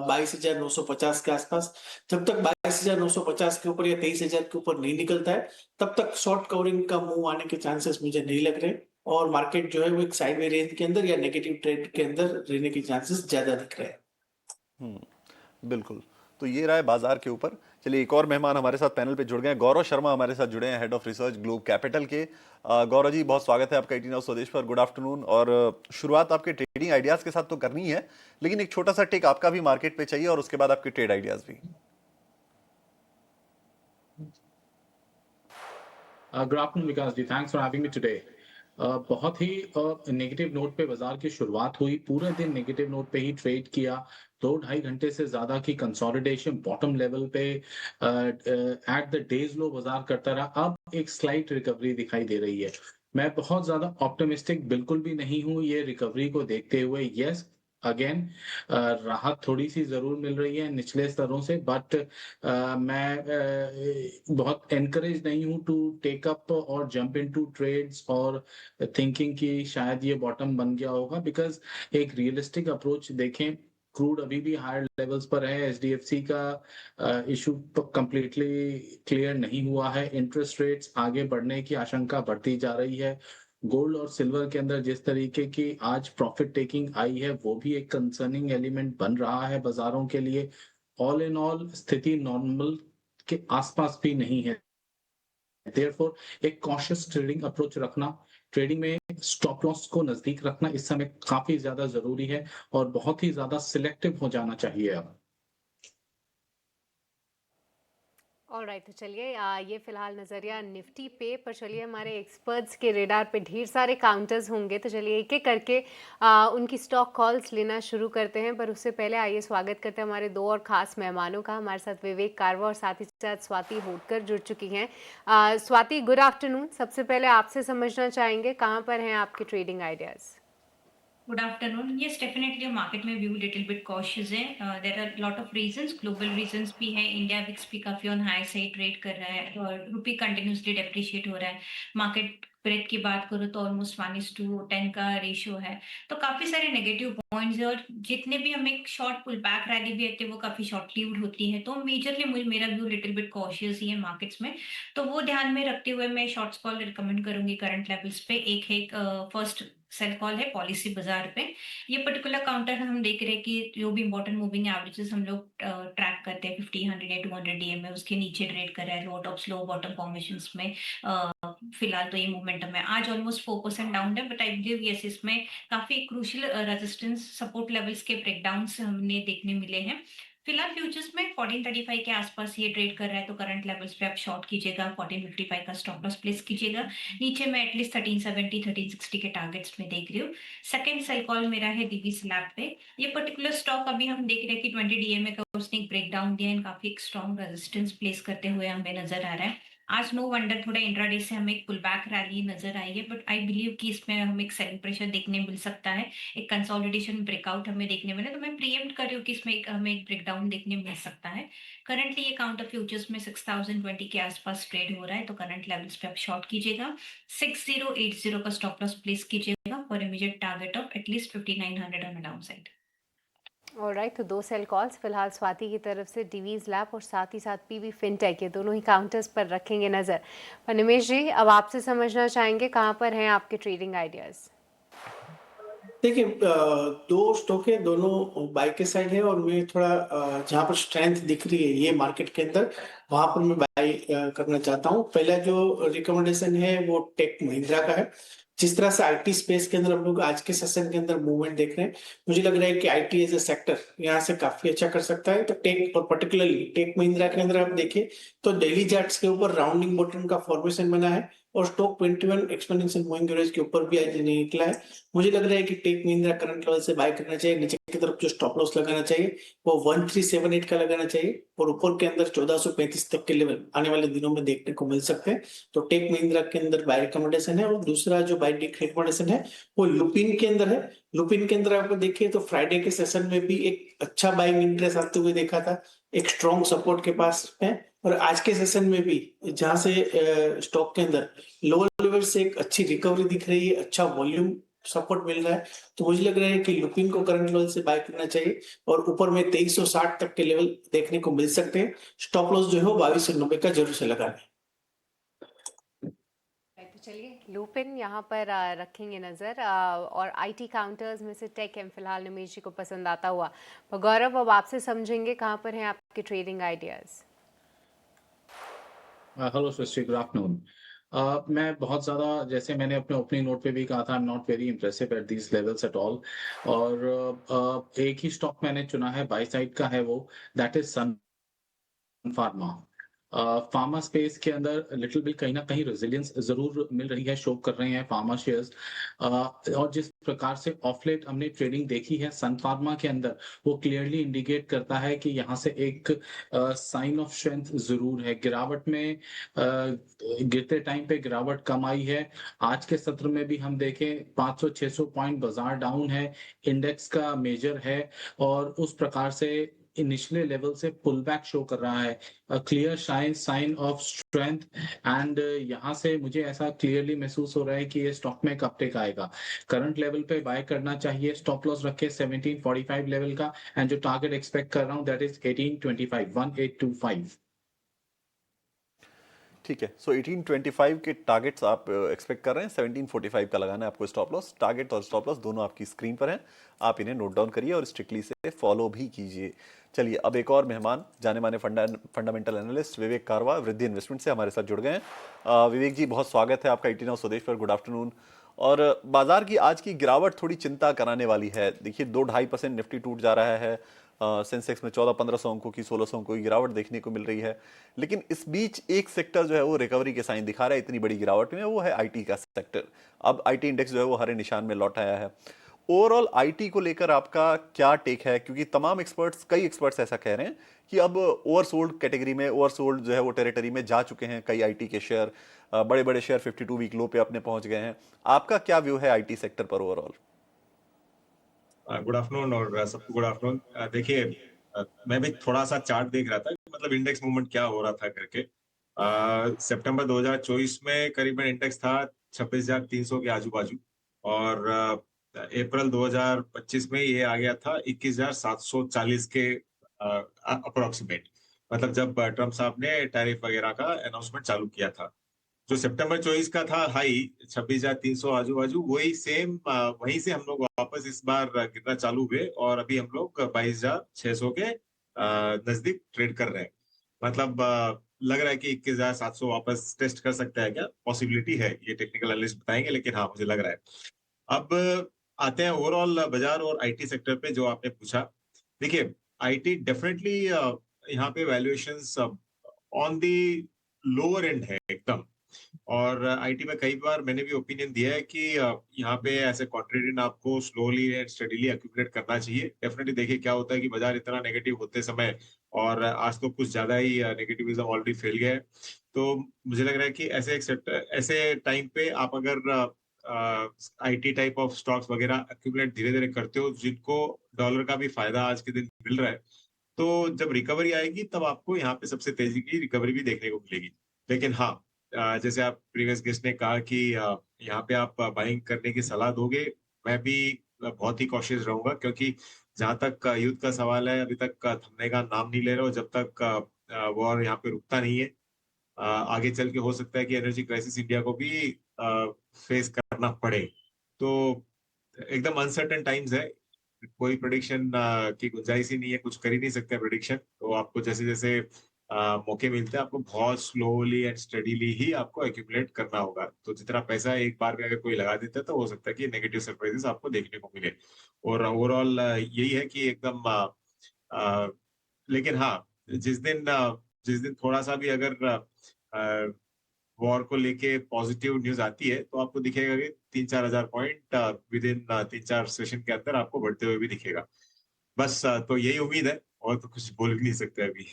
22,950 के आसपास, जब तक 22,950 के ऊपर या 23,000 के ऊपर नहीं निकलता है तब तक शॉर्ट कवरिंग का मूव आने के चांसेस मुझे नहीं लग रहे और मार्केट जो है वो एक साइडवे रेंज के अंदर या नेगेटिव ट्रेंड के अंदर रहने के चांसेस ज्यादा दिख रहे हैं। बिल्कुल। तो ये रहा है बाजार के ऊपर। चलिए एक और मेहमान हमारे साथ पैनल पे जुड़ गए हैं। गौरव शर्मा हमारे साथ जुड़े हैं, head of research globe capital के। गौरव जी बहुत स्वागत है आपका 18 स्वदेश पर। Good afternoon. और शुरुआत आपके ट्रेडिंग आइडियाज के साथ तो करनी है, लेकिन एक छोटा सा टेक आपका भी मार्केट पे चाहिए और उसके बाद आपके ट्रेड आइडियाज भी। Good afternoon Vikas ji, thanks for having me today. बहुत ही नेगेटिव नोट पे बाजार की शुरुआत हुई, पूरे दिन नेगेटिव नोट पे ही ट्रेड किया। 2-2.5 घंटे से ज्यादा की कंसोलिडेशन बॉटम लेवल पे एट द डेज लो बाजार करता रहा। अब एक स्लाइट रिकवरी दिखाई दे रही है। मैं बहुत ज्यादा ऑप्टिमिस्टिक बिल्कुल भी नहीं हूं ये रिकवरी को देखते हुए। यस अगेन राहत थोड़ी सी जरूर मिल रही है निचले स्तरों से, बट मैं बहुत एनकरेज नहीं हूं टू टेक अप और जंप इनटू ट्रेड्स और थिंकिंग कि शायद ये बॉटम बन गया होगा। बिकॉज एक रियलिस्टिक अप्रोच देखें, क्रूड अभी भी हायर लेवल्स पर है, एचडीएफसी का इशू कंप्लीटली क्लियर नहीं हुआ है, इंटरेस्ट रेट्स आगे बढ़ने की आशंका बढ़ती जा रही है। गोल्ड और सिल्वर के अंदर जिस तरीके की आज प्रॉफिट टेकिंग आई है वो भी एक कंसर्निंग एलिमेंट बन रहा है बाजारों के लिए। ऑल इन ऑल स्थिति नॉर्मल के आसपास भी नहीं है। देयरफॉर एक कॉशियस ट्रेडिंग अप्रोच रखना, ट्रेडिंग में स्टॉप लॉस को नजदीक रखना इस समय काफी ज्यादा जरूरी है और बहुत ही ज्यादा सिलेक्टिव हो जाना चाहिए अब। ऑलराइट, तो चलिए ये फिलहाल नज़रिया निफ्टी पे, पर चलिए हमारे एक्सपर्ट्स के रेडार पे ढेर सारे काउंटर्स होंगे, तो चलिए एक एक करके उनकी स्टॉक कॉल्स लेना शुरू करते हैं। पर उससे पहले आइए स्वागत करते हैं हमारे दो और ख़ास मेहमानों का। हमारे साथ विवेक कारवा और साथ ही साथ स्वाति होटकर जुड़ चुकी हैं। Swati good afternoon. सबसे पहले आपसे समझना चाहेंगे कहाँ पर हैं आपके trading ideas? Good afternoon. Yes, definitely market में व्यू लिटिल बिट कॉशियस है. There are lot of reasons, global reasons भी है. इंडिया विक्स भी काफी ऑन हाई से ट्रेड कर रहा है और रुपी कंटिन्यूसली डेप्रिशिएट हो रहा है. मार्केट ब्रेड की बात करूँ तो ऑलमोस्ट 1:10 का रेशियो है. तो काफी सारे नेगेटिव पॉइंट्स है और जितने भी हमें शॉर्ट पुल बैक रैली भी आती है वो काफी शॉर्ट लिव्ड होती है. तो मेजरली मेरा व्यू लिटिल बिट कॉशियस ही है मार्केट्स में. तो वो ध्यान में रखते हुए मैं शॉर्ट्स कॉल रिकमेंड करूंगी करंट लेवल्स पे. एक फर्स्ट सेल कॉल है पॉलिसी बाजार पे. ये पर्टिकुलर काउंटर हम देख रहे हैं कि जो भी इंपॉर्टेंट मूविंग एवरेजेस हम लोग ट्रैक करते हैं 50, 100 या 200 डीएम में उसके नीचे ट्रेड कर रहा है लो टॉप स्लो बॉटम फॉर्मेशंस में. फिलहाल तो ये मोमेंटम है. आज ऑलमोस्ट 4% डाउन है बट आई बिलीव यस इसमें काफी क्रूशियल रेजिस्टेंस सपोर्ट लेवल्स के ब्रेकडाउन हमने देखने मिले हैं. फिलहाल फ्यूचर्स में 1435 के आसपास ये ट्रेड कर रहा है तो करंट लेवल्स पे आप शॉर्ट कीजिएगा. 1455 का स्टॉप लॉस प्लेस कीजिएगा. नीचे मैं एटलीस्ट 1370 1360 के टारगेट्स में देख रही हूँ. सेकंड सेल कॉल मेरा है डीवी स्लैब पे. ये पर्टिकुलर स्टॉक अभी हम देख रहे हैं कि 20 डीएमए का उसने एक ब्रेकडाउन दिया है. काफी एक स्ट्रॉन्ग रेजिस्टेंस प्लेस करते हुए हमें नजर आ रहा है. आज नो वंडर थोड़ा इंट्राडे से हमें एक पुल बैक रैली नजर आई है बट आई बिलीव कि इसमें हमें एक सेलिंग प्रेशर देखने मिल सकता है. एक कंसोलिडेशन ब्रेकआउट हमें देखने मिले तो मैं प्रीएम्प्ट कर रही हूँ कि इसमें हमें एक ब्रेकडाउन देखने मिल सकता है. करंटली ये काउंटर फ्यूचर्स में 6020 के आसपास ट्रेड हो रहा है तो करंट लेवल्स पे आप शॉर्ट कीजिएगा. 6080 का स्टॉप लॉस प्लेस कीजिएगा for immediate target of at least 5900 on down side. Alright, तो 2 सेल कॉल्स फिलहाल स्वाति की तरफ से डीवीज लैब और साथ ही साथ पीबी फिनटेक, ये दोनों ही काउंटर्स पर रखेंगे नज़र. पर निमेश जी, अब आपसे समझना चाहेंगे कहाँ पर हैं आपके ट्रेडिंग आइडियाज़. देखिए, दो स्टॉक है, दोनों बाय के साइड है और मैं थोड़ा जहां पर स्ट्रेंथ दिख रही है ये मार्केट के अंदर वहां पर मैं बाय करना चाहता हूं. पहला जो रिकमेंडेशन है वो टेक महिंद्रा का है. जिस तरह से आईटी स्पेस के अंदर हम लोग आज के सेशन के अंदर मूवमेंट देख रहे हैं, मुझे लग रहा है कि आईटी एज ए सेक्टर यहाँ से काफी अच्छा कर सकता है. तो टेक और पर्टिकुलरली टेक महिंद्रा के अंदर आप देखिए तो डेली चार्ट्स के ऊपर राउंडिंग बॉटम का फॉर्मेशन बना है और स्टॉक 21 एक्सपोनेंशियल मूविंग एवरेज के ऊपर भी आज निकला है. मुझे लग रहा है कि टेक महिंद्रा करंट लेवल से बाय करना चाहिए. नीचे की तरफ जो स्टॉप लॉस लगाना चाहिए वो 1378 का लगाना चाहिए और ऊपर के अंदर 1435 तक के लेवल आने वाले दिनों में देखने को मिल सकते हैं. तो टेक महिंद्रा के अंदर बाय रिकमेंडेशन है. और दूसरा जो बाय रिकमेंडेशन है वो लुपिन के अंदर है. लुपिन के अंदर आपको देखिए तो फ्राइडे के सेशन में भी एक अच्छा बाइंग इंटरेस्ट आते हुए देखा था, एक स्ट्रॉन्ग सपोर्ट के पास है. और आज के सेशन में भी जहां से स्टॉक के अंदर लोअर लेवल से एक अच्छी रिकवरी दिख रही है, अच्छा वॉल्यूम सपोर्ट मिल रहा है, तो मुझे लग रहा है कि लुपिन को करंट लेवल से बाय करना चाहिए और ऊपर में 2360 तक के लेवल देखने को मिल सकते हैं. स्टॉप लॉस जो है वो 2290 का जरूर से लगाना है. तो चलिए लुपिन यहाँ पर रखेंगे नज़र. और आईटी काउंटर्स में से टेक एम फिलहाल निमेश जी को पसंद आता हुआ. पर गौरव, अब आपसे समझेंगे कहाँ पर हैं आपके ट्रेडिंग आइडियाज़. हेलो सृष्टि, गुड आफ्टरनून. मैं बहुत ज़्यादा, जैसे मैंने अपने ओपनिंग नोट पे भी कहा था, आई am not very impressive at these levels at all. और एक ही स्टॉक मैंने चुना है, बाई साइड का है वो, that is Sun Pharma. Pharma space के अंदर लिटिल बिट कहीं ना कहीं रेजिलियंस जरूर मिल रही है, शो कर रहे हैं फार्मा शेयर्स. और जिस प्रकार से ऑफलेट हमने ट्रेडिंग देखी है सन फार्मा के अंदर, वो क्लियरली इंडिकेट करता है कि यहाँ से एक साइन ऑफ स्ट्रेंथ जरूर है. गिरावट में गिरते टाइम पे गिरावट कम आई है. आज के सत्र में भी हम देखें 500-600 पॉइंट बाजार डाउन है, इंडेक्स का मेजर है और उस प्रकार से इनिशियली लेवल से पुल बैक शो कर रहा है. Clear sign of strength. And यहाँ से मुझे ऐसा क्लियरली महसूस हो रहा है कि ये स्टॉक में कब तक आएगा. करंट लेवल पे बाय करना चाहिए. स्टॉप लॉस रखे 1745 लेवल का एंड जो टारगेट एक्सपेक्ट कर रहा हूँ दैट इज 1825. ठीक है, सो 1825 के टारगेट्स आप एक्सपेक्ट कर रहे हैं. 1745 का लगाना है आपको स्टॉप लॉस. टारगेट और स्टॉप लॉस दोनों आपकी स्क्रीन पर हैं, आप इन्हें नोट डाउन करिए और स्ट्रिक्टली से फॉलो भी कीजिए. चलिए, अब एक और मेहमान, जाने माने फंडामेंटल एनालिस्ट विवेक कारवा वृद्धि इन्वेस्टमेंट से हमारे साथ जुड़ गए हैं. विवेक जी, बहुत स्वागत है आपका 18 स्वदेश पर. Good afternoon. और बाजार की आज की गिरावट थोड़ी चिंता कराने वाली है. देखिए, 2-2.5% निफ्टी टूट जा रहा है. सेंसेक्स में 1400-1500 अंकों की 1600 अंकों की गिरावट देखने को मिल रही है. लेकिन इस बीच एक सेक्टर जो है वो रिकवरी के साइन दिखा रहा है इतनी बड़ी गिरावट में, वो है आईटी का सेक्टर. अब आईटी इंडेक्स जो है वो हरे निशान में लौट आया है. ओवरऑल आईटी को लेकर आपका क्या टेक है? क्योंकि कई एक्सपर्ट्स ऐसा कह रहे हैं कि अब ओवरसोल्ड कैटेगरी में, ओवरसोल्ड जो है वो टेरिटरी में जा चुके हैं कई आईटी के शेयर. बड़े बड़े शेयर 52 वीक लो पे अपने पहुंच गए हैं. आपका क्या व्यू है आईटी सेक्टर पर ओवरऑल? गुड आफ्टरनून और सबको गुड आफ्टरनून। देखिए, मैं भी थोड़ा सा चार्ट देख रहा था कि मतलब इंडेक्स मूवमेंट क्या हो रहा था करके। सितंबर 2024 में करीबन इंडेक्स था 26,300 के आजू बाजू, और अप्रैल 2025 में ये आ गया था 21,740 के अप्रोक्सीमेट। मतलब जब ट्रम्प साहब ने टैरिफ वगैरह का अनाउंसमेंट चालू किया था, जो सितंबर 24 का था हाई 26,300 आजू बाजू, वही सेम वहीं से हम लोग वापस इस बार गिरना चालू हुए, और अभी हम लोग 22,600 के नजदीक ट्रेड कर रहे हैं। मतलब लग रहा है कि 21,700 वापस टेस्ट कर सकता है क्या, पॉसिबिलिटी है, ये टेक्निकल एनालिस्ट बताएंगे, लेकिन हाँ मुझे लग रहा है। अब आते हैं ओवरऑल बाजार और आईटी सेक्टर पे, जो आपने पूछा। देखिए, आईटी डेफिनेटली यहाँ पे valuations on the lower and है एकदम। और आईटी में कई बार मैंने भी ओपिनियन दिया है कि यहाँ पे ऐसे कॉन्ट्रेडियन आपको स्लोली एंड स्टडीली एक्यूमुलेट करना चाहिए। डेफिनेटली देखिए क्या होता है कि बाजार इतना नेगेटिव होते समय, और आज तो कुछ ज्यादा ही नेगेटिविज्म ऑलरेडी फैल गया है, तो मुझे लग रहा है कि ऐसे एक सेक्टर, ऐसे टाइम पे आप अगर आईटी टाइप ऑफ स्टॉक्स वगैरह एक्यूमुलेट धीरे धीरे करते हो, जिनको डॉलर का भी फायदा आज के दिन मिल रहा है, तो जब रिकवरी आएगी तब आपको यहाँ पे सबसे तेजी की रिकवरी भी देखने को मिलेगी। लेकिन हाँ, जैसे आप प्रीवियस गेस्ट ने कहा कि यहाँ पे आप बाइंग करने की सलाह दोगे, मैं भी बहुत ही कॉशियस रहूंगा, क्योंकि जहां तक युद्ध का सवाल है, अभी तक थमने का नाम नहीं ले रहा, और जब तक वॉर यहाँ पे रुकता नहीं है, आगे चल के हो सकता है कि एनर्जी क्राइसिस इंडिया को भी फेस करना पड़े। तो एकदम अनसर्टेन टाइम्स है, कोई प्रेडिक्शन की गुंजाइश ही नहीं है, कुछ कर ही नहीं सकते प्रेडिक्शन। तो आपको जैसे जैसे मौके मिलते हैं, आपको बहुत स्लोली एंड स्टडीली ही आपको एक्यूमुलेट करना होगा। तो जितना पैसा एक बार में अगर कोई लगा देता है, तो हो सकता है कि नेगेटिव सरप्राइजेस आपको देखने को मिले। और ओवरऑल यही है कि एकदम लेकिन हाँ, जिस दिन थोड़ा सा भी अगर वॉर को लेके पॉजिटिव न्यूज आती है, तो आपको दिखेगा कि 3-4 हजार पॉइंट विद इन 3-4 सेशन के अंदर आपको बढ़ते हुए भी दिखेगा। बस तो यही उम्मीद है, और तो कुछ बोल भी नहीं सकते अभी।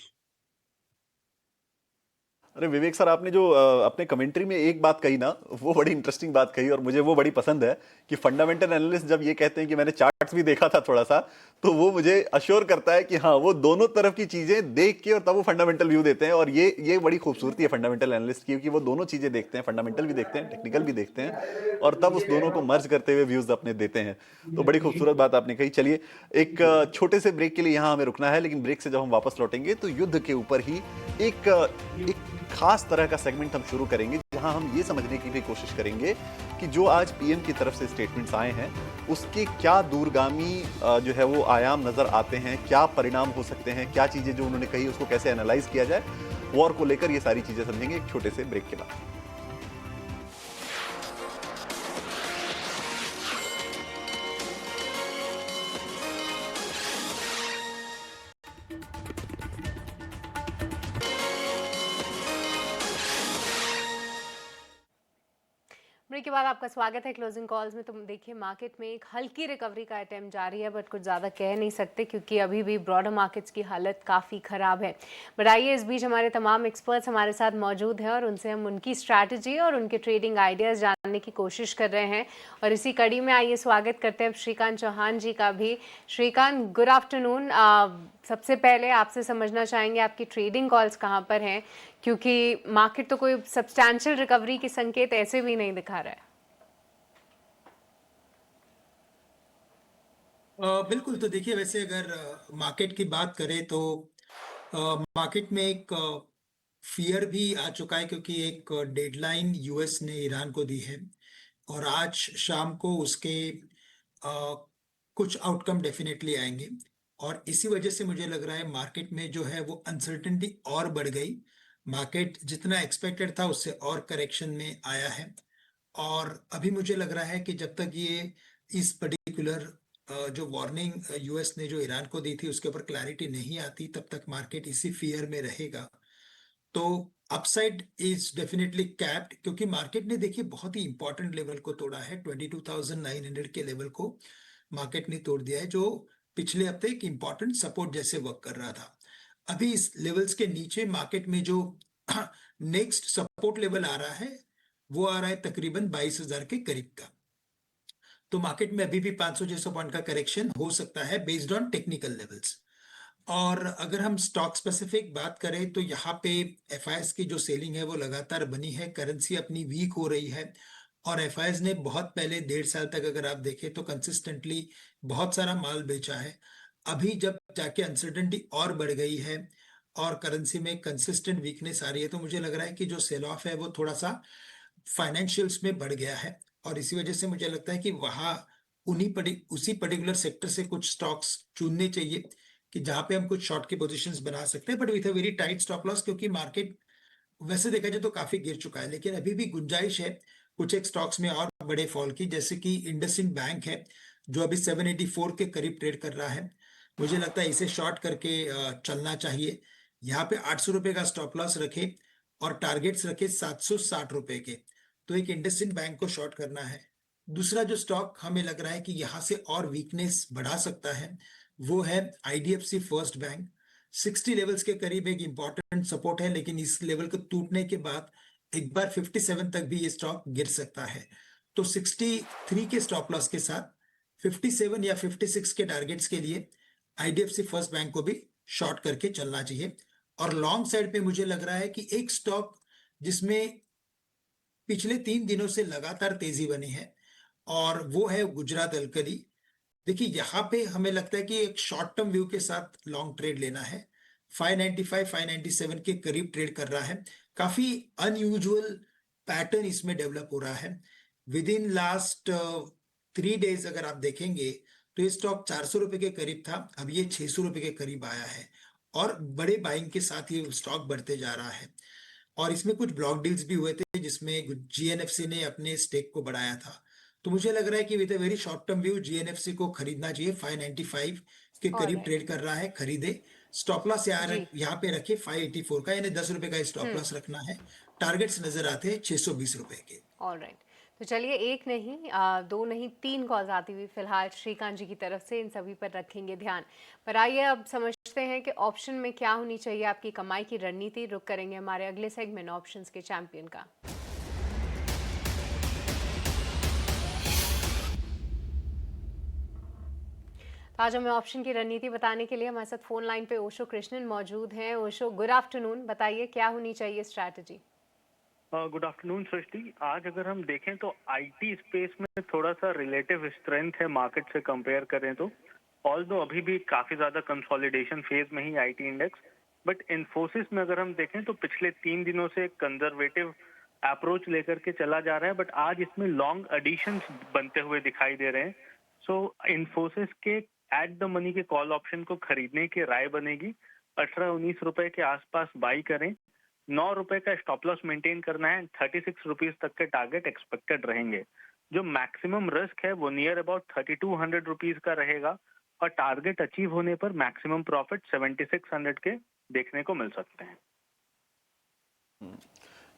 अरे विवेक सर, आपने जो अपने कमेंट्री में एक बात कही ना, वो बड़ी इंटरेस्टिंग बात कही और मुझे वो बड़ी पसंद है कि फंडामेंटल एनालिस्ट जब ये कहते हैं कि मैंने चार्ट्स भी देखा था थोड़ा सा, तो वो मुझे अश्योर करता है कि हाँ, वो दोनों तरफ की चीजें देख के और तब वो फंडामेंटल व्यू देते हैं। और ये बड़ी खूबसूरती है फंडामेंटल एनालिस्ट की, क्योंकि वो दोनों चीजें देखते हैं, फंडामेंटल भी देखते हैं, टेक्निकल भी देखते हैं, और तब उस दोनों को मर्ज करते हुए व्यूज अपने देते हैं। तो बड़ी खूबसूरत बात आपने कही। चलिए, एक छोटे से ब्रेक के लिए यहाँ हमें रुकना है, लेकिन ब्रेक से जब हम वापस लौटेंगे तो युद्ध के ऊपर ही एक खास तरह का सेगमेंट हम शुरू करेंगे, जहां हम ये समझने की भी कोशिश करेंगे कि जो आज पीएम की तरफ से स्टेटमेंट्स आए हैं, उसके क्या दूरगामी जो है वो आयाम नजर आते हैं, क्या परिणाम हो सकते हैं, क्या चीजें जो उन्होंने कही उसको कैसे एनालाइज किया जाए, वॉर को लेकर ये सारी चीजें समझेंगे एक छोटे से ब्रेक के बाद। ब्रेक के बाद आपका स्वागत है क्लोजिंग कॉल्स में। तो देखिए, मार्केट में एक हल्की रिकवरी का अटेम्प्ट जारी है, बट कुछ ज़्यादा कह नहीं सकते क्योंकि अभी भी ब्रॉडर मार्केट्स की हालत काफ़ी ख़राब है। बट आइए, इस बीच हमारे तमाम एक्सपर्ट्स हमारे साथ मौजूद हैं और उनसे हम उनकी स्ट्रैटेजी और उनके ट्रेडिंग आइडियाज़ जानने की कोशिश कर रहे हैं। और इसी कड़ी में आइए स्वागत करते हैं श्रीकांत चौहान जी का भी। Shrikant, good afternoon. सबसे पहले आपसे समझना चाहेंगे आपकी ट्रेडिंग कॉल्स कहाँ पर हैं, क्योंकि मार्केट तो कोई सब्सटैंशियल रिकवरी के संकेत ऐसे भी नहीं दिखा रहा है। बिल्कुल। तो देखिए, वैसे अगर मार्केट की बात करें तो मार्केट में एक फियर भी आ चुका है, क्योंकि एक डेडलाइन यूएस ने ईरान को दी है और आज शाम को उसके कुछ आउटकम डेफिनेटली आएंगे। और इसी वजह से मुझे लग रहा है मार्केट में जो है वो अनसर्टेनिटी और बढ़ गई। मार्केट जितना एक्सपेक्टेड था उससे और करेक्शन में आया है। और अभी मुझे लग रहा है कि जब तक ये इस पर्टिकुलर जो वार्निंग यूएस ने जो ईरान को दी थी उसके ऊपर क्लैरिटी नहीं आती, तब तक मार्केट इसी फियर में रहेगा। तो अपसाइड इज डेफिनेटली कैप्ड, क्योंकि मार्केट ने देखिए बहुत ही इंपॉर्टेंट लेवल को तोड़ा है। 22,900 के लेवल को मार्केट ने तोड़ दिया है, जो पिछले हफ्ते एक इंपॉर्टेंट सपोर्ट जैसे वर्क कर रहा था। अभी इस लेवल्स के नीचे मार्केट में जो नेक्स्ट सपोर्ट लेवल आ रहा है वो आ रहा है तकरीबन 22,000 के करीब का। तो मार्केट में अभी भी 500-600 पॉइंट का करेक्शन हो सकता है बेस्ड ऑन टेक्निकल लेवल्स। और अगर हम स्टॉक स्पेसिफिक बात करें तो यहाँ पे एफआईएस की जो सेलिंग है वो लगातार बनी है, करेंसी अपनी वीक हो रही है। और एफआईएस ने बहुत पहले 1.5 साल तक अगर आप देखें तो कंसिस्टेंटली बहुत सारा माल बेचा है। अभी जब जाके अनसर्टेनिटी और बढ़ गई है और करेंसी में कंसिस्टेंट वीकनेस आ रही है, तो मुझे लग रहा है कि जो सेल ऑफ है वो थोड़ा सा फाइनेंशियल्स में बढ़ गया है। और इसी वजह से मुझे लगता है कि वहाँ उसी पर्टिकुलर सेक्टर से कुछ स्टॉक्स चुनने चाहिए कि जहां पे हम कुछ शॉर्ट की पोजीशंस बना सकते हैं, but with a very tight stop loss, क्योंकि मार्केट वैसे देखा जाए तो काफी गिर चुका है, लेकिन अभी भी गुंजाइश है कुछ एक स्टॉक्स में और बड़े फॉल की, जैसे कि इंडसइंड बैंक है जो अभी 784 के करीब ट्रेड कर रहा है। मुझे लगता है इसे शॉर्ट करके चलना चाहिए। यहाँ पे 800 रुपए का स्टॉप लॉस रखे और टारगेट्स रखे 760 रुपए के, तो एक इंडसइंड बैंक को शॉर्ट करना है। दूसरा जो स्टॉक हमें लग रहा है कि यहाँ से और वीकनेस बढ़ा सकता है वो है आईडीएफसी फर्स्ट बैंक। 60 लेवल्स के करीब एक इंपॉर्टेंट सपोर्ट है, लेकिन इस लेवल को टूटने के बाद एक बार 57 तक भी ये स्टॉक गिर सकता है। तो 63 के स्टॉप लॉस के साथ 57 या 56 के टारगेट्स के लिए आईडीएफसी फर्स्ट बैंक को भी शॉर्ट करके चलना चाहिए। और लॉन्ग साइड पे मुझे लग रहा है कि एक स्टॉक जिसमें पिछले 3 दिनों से लगातार तेजी बनी है और वो है गुजरात अल्कली। देखिए यहाँ पे हमें लगता है कि एक शॉर्ट टर्म व्यू के साथ लॉन्ग ट्रेड लेना है। 595 597 के करीब ट्रेड कर रहा है। काफी अनयूजुअल पैटर्न इसमें डेवलप हो रहा है। विद इन लास्ट 3 डेज अगर आप देखेंगे तो ये स्टॉक 400 रुपए के करीब था, अब ये 600 रुपए के करीब आया है और बड़े बाइंग के साथ ये स्टॉक बढ़ते जा रहा है। और इसमें कुछ ब्लॉक डील्स भी हुए थे जिसमें जीएनएफसी ने अपने स्टेक को बढ़ाया था। तो मुझे लग रहा है कि with a very short term view GNFC को खरीदना चाहिए। 595 के करीब ऑलराइट। ट्रेड कर रहा है, खरीदे। स्टॉप लॉस जी। यहाँ पे रखे 584 का, यानी 10 रुपए का स्टॉप लॉस रखना है। टारगेट्स नजर आते हैं 620 रुपए के। ऑलराइट, तो चलिए एक नहीं दो नहीं 3 कॉल्स आती हुई फिलहाल श्रीकांत जी की तरफ से, इन सभी पर रखेंगे ध्यान। पर आइए अब समझते हैं कि ऑप्शन में क्या होनी चाहिए आपकी कमाई की रणनीति। रुक करेंगे हमारे अगले सेगमेंट ऑप्शंस के चैंपियन का। आज हमें ऑप्शन की रणनीति बताने के लिए हमारे साथ फोन लाइन पे ओशो कृष्णन मौजूद हैं। ओशो, गुड आफ्टरनून, बताइए क्या होनी चाहिए स्ट्रैटेजी। गुड आफ्टरनून सृष्टि। आज अगर हम देखें तो आईटी स्पेस में थोड़ा सा रिलेटिव स्ट्रेंथ है मार्केट से कंपेयर करें तो, ऑल्दो अभी भी काफी ज्यादा कंसोलिडेशन फेज में ही आईटी इंडेक्स, बट इन्फोसिस में अगर हम देखें तो पिछले 3 दिनों से कंजर्वेटिव अप्रोच लेकर के चला जा रहा है, बट आज इसमें लॉन्ग एडिशंस बनते हुए दिखाई दे रहे हैं। सो इन्फोसिस के एट द मनी के कॉल ऑप्शन को खरीदने की राय बनेगी। 18-19 रुपए के आसपास बाई करें। 9 रुपए का स्टॉप लॉस मेंटेन करना है। 36 रुपीज तक के टारगेट एक्सपेक्टेड रहेंगे। जो मैक्सिमम रिस्क है वो नियर अबाउट 3200 रुपीज का रहेगा और टारगेट अचीव होने पर मैक्सिमम प्रॉफिट 7600 के देखने को मिल सकते हैं।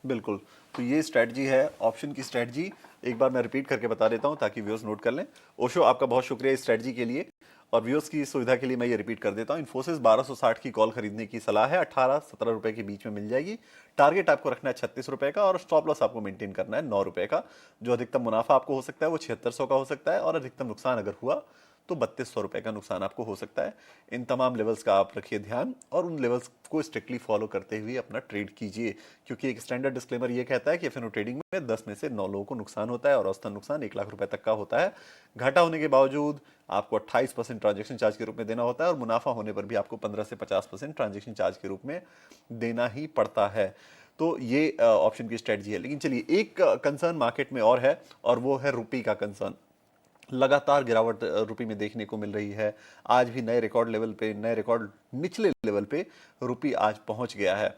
बिल्कुल, तो ये स्ट्रेटजी है ऑप्शन की स्ट्रेटजी। एक बार मैं रिपीट करके बता देता हूं ताकि व्यूअर्स नोट कर लें। ओशो, आपका बहुत शुक्रिया इस स्ट्रेटजी के लिए, और व्यूअर्स की सुविधा के लिए मैं ये रिपीट कर देता हूं। इन्फोसिस 1260 की कॉल खरीदने की सलाह है, 18-17 रुपए के बीच में मिल जाएगी। टारगेट आपको रखना है 36 रुपए का और स्टॉप लॉस आपको मेंटेन करना है 9 रुपए का। जो अधिकतम मुनाफा आपको हो सकता है वो 7600 का हो सकता है और अधिकतम नुकसान अगर हुआ तो 3200 रुपए का नुकसान आपको हो सकता है। इन तमाम लेवल्स का आप रखिए ध्यान और उन लेवल्स को स्ट्रिक्टली फॉलो करते हुए अपना ट्रेड कीजिए, क्योंकि एक स्टैंडर्ड डिस्क्लेमर ये कहता है कि एफएनओ ट्रेडिंग में 10 में से 9 लोगों को नुकसान होता है और औसतन नुकसान 1 लाख रुपए तक का होता है। घाटा होने के बावजूद आपको 28% ट्रांजेक्शन चार्ज के रूप में देना होता है और मुनाफा होने पर भी आपको 15 से 50% ट्रांजेक्शन चार्ज के रूप में देना ही पड़ता है। तो ये ऑप्शन की स्ट्रेटजी है। लेकिन चलिए, एक कंसर्न मार्केट में और है और वो है रुपये का कंसर्न। लगातार गिरावट रुपये में देखने को मिल रही है। आज भी नए रिकॉर्ड लेवल पे, नए रिकॉर्ड निचले लेवल पे रुपये आज पहुंच गया है।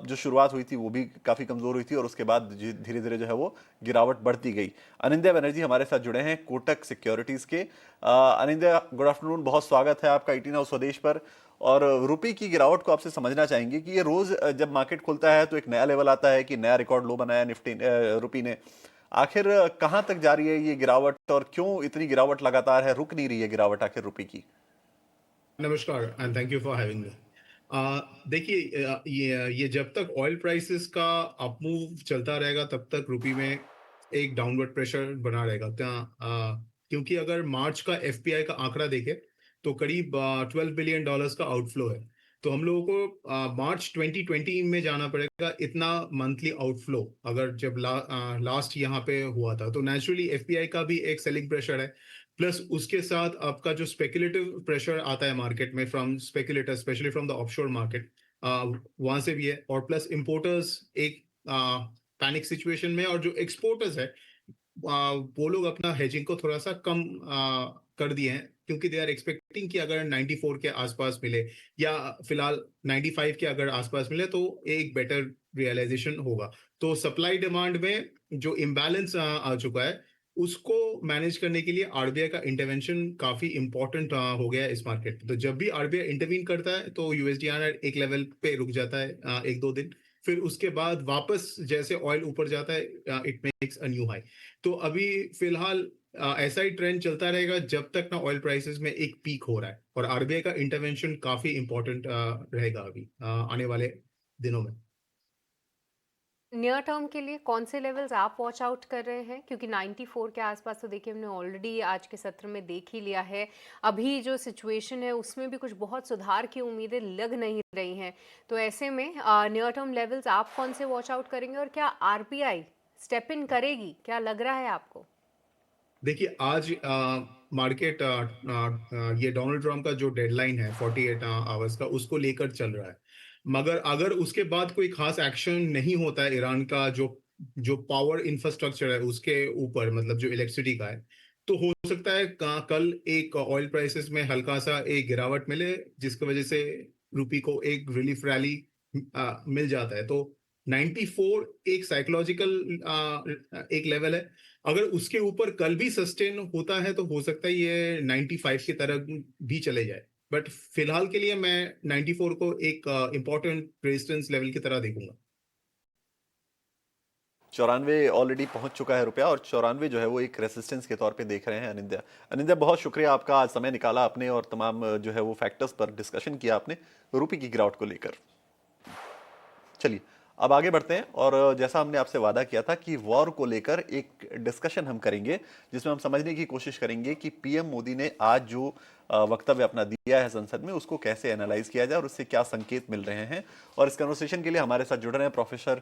जो शुरुआत हुई थी वो भी काफ़ी कमज़ोर हुई थी और उसके बाद धीरे धीरे जो है वो गिरावट बढ़ती गई। अनिंद्या बनर्जी हमारे साथ जुड़े हैं कोटक सिक्योरिटीज़ के। अनिंद्या, गुड आफ्टरनून, बहुत स्वागत है आपका ईटी नाउ स्वदेश पर। और रुपये की गिरावट को आपसे समझना चाहेंगे कि ये रोज़ जब मार्केट खुलता है तो एक नया लेवल आता है कि नया रिकॉर्ड लो बनाया निफ्टी रुपये ने। आखिर कहां तक जारी है ये गिरावट और क्यों इतनी गिरावट लगातार है, रुक नहीं रही है गिरावट आखिर रुपये की? नमस्कार and thank you for having मी। देखिए, ये जब तक ऑयल प्राइसेस का अपमूव चलता रहेगा तब तक रुपये में एक डाउनवर्ड प्रेशर बना रहेगा। क्योंकि अगर मार्च का एफपीआई का आंकड़ा देखें तो करीब $12 बिलियन का आउटफ्लो है। तो हम लोगों को मार्च 2020 में जाना पड़ेगा इतना मंथली आउटफ्लो, अगर जब लास्ट यहाँ पे हुआ था। तो नेचुरली एफपीआई का भी एक सेलिंग प्रेशर है, प्लस उसके साथ आपका जो स्पेकुलेटिव प्रेशर आता है मार्केट में from speculator, specially from the offshore market, वहां से भी है। और प्लस इंपोर्टर्स एक पैनिक सिचुएशन में, और जो एक्सपोर्टर्स है वो लोग अपना हेजिंग को थोड़ा सा कम कर दिए हैं, क्योंकि दे आर एक्सपेक्टिंग कि अगर 94 के आसपास मिले या फिलहाल 95 के अगर आसपास मिले तो एक बेटर रियलाइजेशन होगा। तो सप्लाई डिमांड में जो इम्बैलेंस आ चुका है उसको मैनेज करने के लिए आरबीआई का इंटरवेंशन काफी इंपॉर्टेंट हो गया है इस मार्केट। तो जब भी आरबीआई इंटरवीन करता है तो यूएसडीआर एक लेवल पे रुक जाता है एक दो दिन, फिर उसके बाद वापस जैसे ऑयल ऊपर जाता है it makes a new high. तो अभी फिलहाल ऐसा ही ट्रेंड चलता रहेगा जब तक ना ऑयल प्राइसेस में एक पीक हो रहा है, और आरबीआई का इंटरवेंशन काफी इंपॉर्टेंट रहेगा अभी आने वाले दिनों में। नियर टर्म के लिए कौन से लेवल्स आप वॉच आउट कर रहे हैं? क्योंकि 94 के आसपास तो देखिए हमने ऑलरेडी आज के सत्र में देख ही लिया है। अभी जो सिचुएशन है उसमें भी कुछ बहुत सुधार की उम्मीदें लग नहीं रही हैं। तो ऐसे में नियर टर्म लेवल्स आप कौन से वॉच आउट करेंगे, और क्या आरबीआई स्टेप इन करेगी, क्या लग रहा है आपको? देखिए आज मार्केट ये डोनाल्ड ट्रम्प का जो डेडलाइन है 48 आवर्स का, उसको लेकर चल रहा है। मगर अगर उसके बाद कोई खास एक्शन नहीं होता है ईरान का जो जो पावर इंफ्रास्ट्रक्चर है उसके ऊपर, मतलब जो इलेक्ट्रिसिटी का है, तो हो सकता है कल एक ऑयल प्राइसेस में हल्का सा एक गिरावट मिले, जिसकी वजह से रुपी को एक रिलीफ रैली मिल जाता है। तो 94 एक साइकोलॉजिकल एक लेवल है। अगर उसके ऊपर कल भी सस्टेन होता है तो हो सकता है ये 95 की तरफ भी चले जाए, बट फिलहाल के लिए मैं 94 को एक इंपॉर्टेंट रेजिस्टेंस लेवल की तरह देखूंगा। 94 ऑलरेडी पहुंच चुका है रुपया, और 94 जो है वो एक रेसिस्टेंस के तौर पे देख रहे हैं अनिंद्या। अनिंद्या, बहुत शुक्रिया आपका, आज समय निकाला आपने और तमाम जो है वो फैक्टर्स पर डिस्कशन किया आपने रुपये की गिरावट को लेकर। चलिए अब आगे बढ़ते हैं, और जैसा हमने आपसे वादा किया था कि वॉर को लेकर एक डिस्कशन हम करेंगे, जिसमें हम समझने की कोशिश करेंगे कि पीएम मोदी ने आज जो वक्तव्य अपना दिया है संसद में उसको कैसे एनालाइज किया जाए और उससे क्या संकेत मिल रहे हैं। और इस कन्वर्सेशन के लिए हमारे साथ जुड़ रहे हैं प्रोफेसर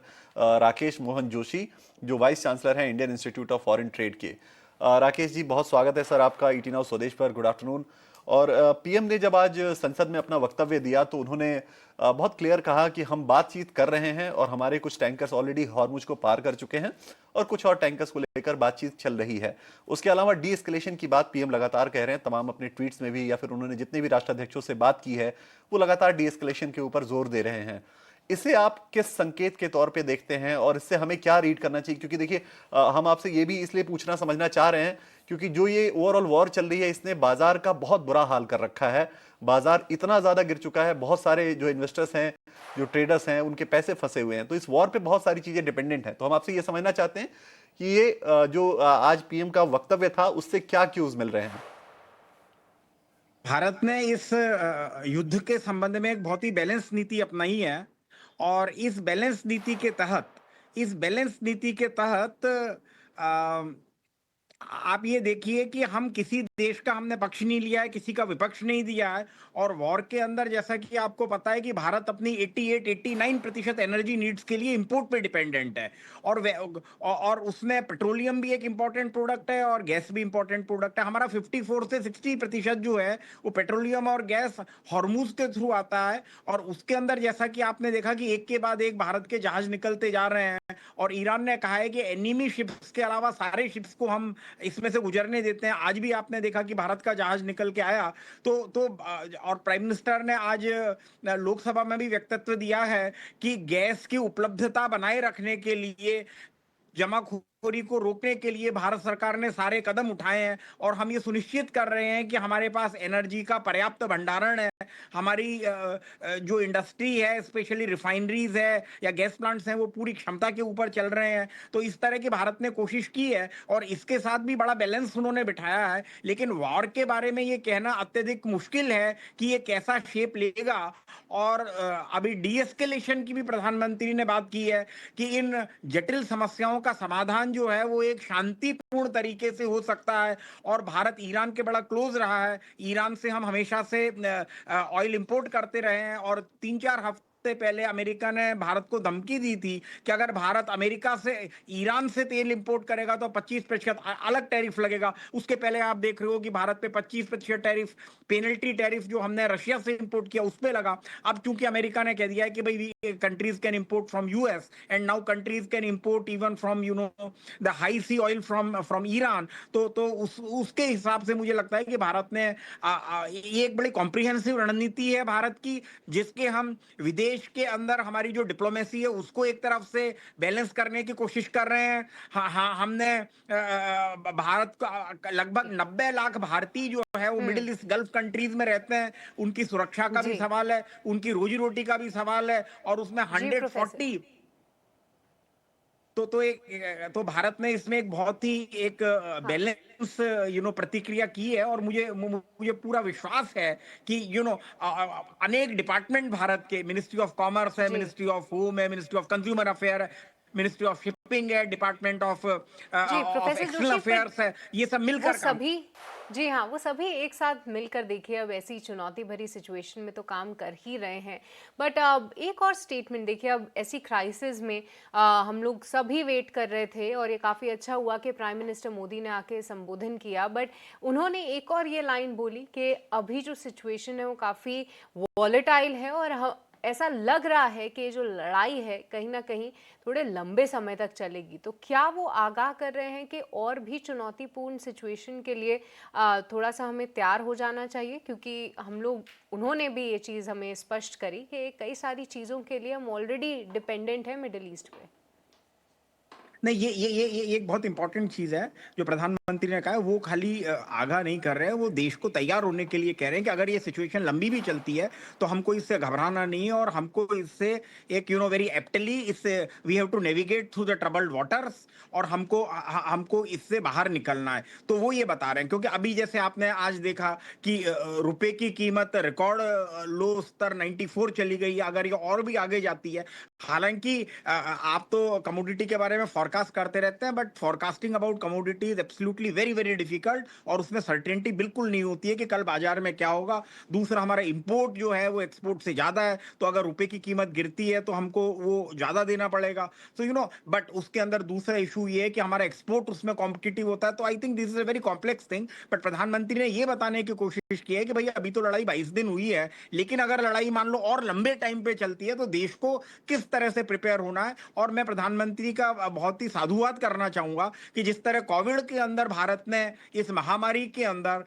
राकेश मोहन जोशी, जो वाइस चांसलर हैं Indian institute of foreign trade के। राकेश जी, बहुत स्वागत है सर आपका ईटी नाउ स्वदेश पर। Good afternoon. और पीएम ने जब आज संसद में अपना वक्तव्य दिया तो उन्होंने बहुत क्लियर कहा कि हम बातचीत कर रहे हैं और हमारे कुछ टैंकर्स ऑलरेडी हॉर्मुज को पार कर चुके हैं और कुछ और टैंकर्स को लेकर बातचीत चल रही है। उसके अलावा डी एस्केलेशन की बात पीएम लगातार कह रहे हैं, तमाम अपने ट्वीट्स में भी या फिर उन्होंने जितने भी राष्ट्राध्यक्षों से बात की है वो लगातार डी एस्केलेशन के ऊपर जोर दे रहे हैं। इसे आप किस संकेत के तौर पे देखते हैं और इससे हमें क्या रीड करना चाहिए? क्योंकि देखिए हम आपसे ये भी इसलिए पूछना समझना चाह रहे हैं क्योंकि जो ये ओवरऑल वॉर चल रही है इसने बाजार का बहुत बुरा हाल कर रखा है। बाजार इतना ज्यादा गिर चुका है, बहुत सारे जो इन्वेस्टर्स हैं, जो ट्रेडर्स हैं, उनके पैसे फंसे हुए हैं। तो इस वॉर पे बहुत सारी चीजें डिपेंडेंट हैं। तो हम आपसे ये समझना चाहते हैं कि ये जो आज पीएम का वक्तव्य था उससे क्या क्यूज मिल रहे हैं? भारत ने इस युद्ध के संबंध में एक बहुत ही बैलेंस नीति अपनाई है, और इस बैलेंस नीति के तहत आप ये देखिए कि हम किसी देश का हमने पक्ष नहीं लिया है, किसी का विपक्ष नहीं दिया है। और वॉर के अंदर जैसा कि आपको पता है कि भारत अपनी 88-89% एनर्जी नीड्स के लिए इंपोर्ट पे डिपेंडेंट है, और उसमें पेट्रोलियम भी एक इंपॉर्टेंट प्रोडक्ट है और गैस भी इंपॉर्टेंट प्रोडक्ट है। हमारा 54 से 60% जो है वो पेट्रोलियम और गैस हॉर्मुज के थ्रू आता है। और उसके अंदर जैसा कि आपने देखा कि एक के बाद एक भारत के जहाज निकलते जा रहे हैं, और ईरान ने कहा है कि एनिमी शिप्स के अलावा सारे शिप्स को हम इसमें से गुजरने देते हैं। आज भी आपने देखा कि भारत का जहाज निकल के आया। और प्राइम मिनिस्टर ने आज लोकसभा में भी वक्तव्य दिया है कि गैस की उपलब्धता बनाए रखने के लिए, जमाखोरी को रोकने के लिए भारत सरकार ने सारे कदम उठाए हैं, और हम ये सुनिश्चित कर रहे हैं कि हमारे पास एनर्जी का पर्याप्त भंडारण है। हमारी जो इंडस्ट्री है, स्पेशली रिफाइनरीज है या गैस प्लांट्स हैं, वो पूरी क्षमता के ऊपर चल रहे हैं। तो इस तरह की भारत ने कोशिश की है और इसके साथ भी बड़ा बैलेंस उन्होंने बिठाया है। लेकिन वॉर के बारे में ये कहना अत्यधिक मुश्किल है कि ये कैसा शेप लेगा। और अभी डीएस्केलेशन की भी प्रधानमंत्री ने बात की है कि इन जटिल समस्याओं का समाधान जो है वो एक शांतिपूर्ण तरीके से हो सकता है। और भारत ईरान के बड़ा क्लोज रहा है, ईरान से हम हमेशा से ऑयल इंपोर्ट करते रहे हैं। और 3-4 हफ्ते पहले अमेरिका ने भारत को धमकी दी थी कि अगर भारत अमेरिका से ईरान से तेल इंपोर्ट करेगा तो 25% अलग टैरिफ लगेगा। उसके पहले आप देख रहे हो कि भारत पे 25% टैरिफ, पेनल्टी टैरिफ जो हमने रशिया से इंपोर्ट किया उस पे लगा। अब चूंकि अमेरिका ने कह दिया है कि भाई countries can import from US and now countries can import even from the high sea oil from Iran, तो उसके हिसाब से मुझे लगता है कि भारत ने ये एक बड़ी कॉम्प्रिहेंसिव रणनीति है भारत की, जिसके हम विदेश के अंदर हमारी जो डिप्लोमेसी है उसको एक तरफ से बैलेंस करने की कोशिश कर रहे हैं। हाँ, हमने भारत का लगभग 90 लाख भारतीय जो है वो मिडिल ईस्ट गल्फ कंट्रीज में रहते हैं, उनकी सुरक्षा का भी सवाल है, उनकी रोजी रोटी का भी सवाल है। और उसमें 140 तो भारत ने इसमें एक बहुत ही एक बैलेंस प्रतिक्रिया की है। और मुझे पूरा विश्वास है कि अनेक डिपार्टमेंट भारत के, मिनिस्ट्री ऑफ कॉमर्स है, मिनिस्ट्री ऑफ होम है, मिनिस्ट्री ऑफ कंज्यूमर अफेयर है, मिनिस्ट्री ऑफ शिपिंग है, डिपार्टमेंट ऑफ एक्सटर्नल अफेयर्स है, ये सब मिलकर सभी जी हाँ, वो सभी एक साथ मिलकर देखिए अब ऐसी चुनौती भरी सिचुएशन में तो काम कर ही रहे हैं। बट एक और स्टेटमेंट देखिए, अब ऐसी क्राइसिस में हम लोग सभी वेट कर रहे थे और ये काफ़ी अच्छा हुआ कि प्राइम मिनिस्टर मोदी ने आके संबोधन किया। बट उन्होंने एक और ये लाइन बोली कि अभी जो सिचुएशन है वो काफ़ी वॉलेटाइल है और ऐसा लग रहा है कि जो लड़ाई है कहीं ना कहीं थोड़े लंबे समय तक चलेगी। तो क्या वो आगाह कर रहे हैं कि और भी चुनौतीपूर्ण सिचुएशन के लिए थोड़ा सा हमें तैयार हो जाना चाहिए? क्योंकि उन्होंने भी ये चीज़ हमें स्पष्ट करी कि कई सारी चीज़ों के लिए हम ऑलरेडी डिपेंडेंट है मिडिल ईस्ट पे। नहीं, ये एक बहुत इंपॉर्टेंट चीज है जो प्रधानमंत्री ने कहा है। वो खाली आगाह नहीं कर रहे हैं, वो देश को तैयार होने के लिए कह रहे हैं कि अगर ये सिचुएशन लंबी भी चलती है तो हमको इससे घबराना नहीं है और हमको इससे एक वेरी एप्टली इससे we have to navigate through the troubled waters और हमको इससे बाहर निकलना है। तो वो ये बता रहे हैं, क्योंकि अभी जैसे आपने आज देखा कि रुपए की कीमत रिकॉर्ड लो स्तर 94 चली गई है। अगर ये और भी आगे जाती है, हालांकि आप तो कमोडिटी के बारे में फोरकास्ट करते रहते हैं, but forecasting about commodity is absolutely very very difficult और उसमें सर्टेनिटी बिल्कुल नहीं होती है कि कल बाजार में क्या होगा। दूसरा, हमारा इंपोर्ट जो है वो एक्सपोर्ट से ज्यादा है, तो अगर रुपए की कीमत गिरती है तो हमको वो ज्यादा देना पड़ेगा। सो बट उसके अंदर दूसरा इशू ये है कि हमारा एक्सपोर्ट उसमें कॉम्पिटिटिव होता है। तो I think this is a very complex thing. But प्रधानमंत्री ने ये बताने की कोशिश की है कि भैया अभी तो लड़ाई 22 दिन हुई है, लेकिन अगर लड़ाई मान लो और लंबे टाइम पे चलती है तो देश को किस तरह से प्रिपेयर होना है। और मैं प्रधानमंत्री का बहुत ही साधुवाद करना चाहूंगा कि जिस तरह कोविड के अंदर भारत ने इस महामारी के अंदर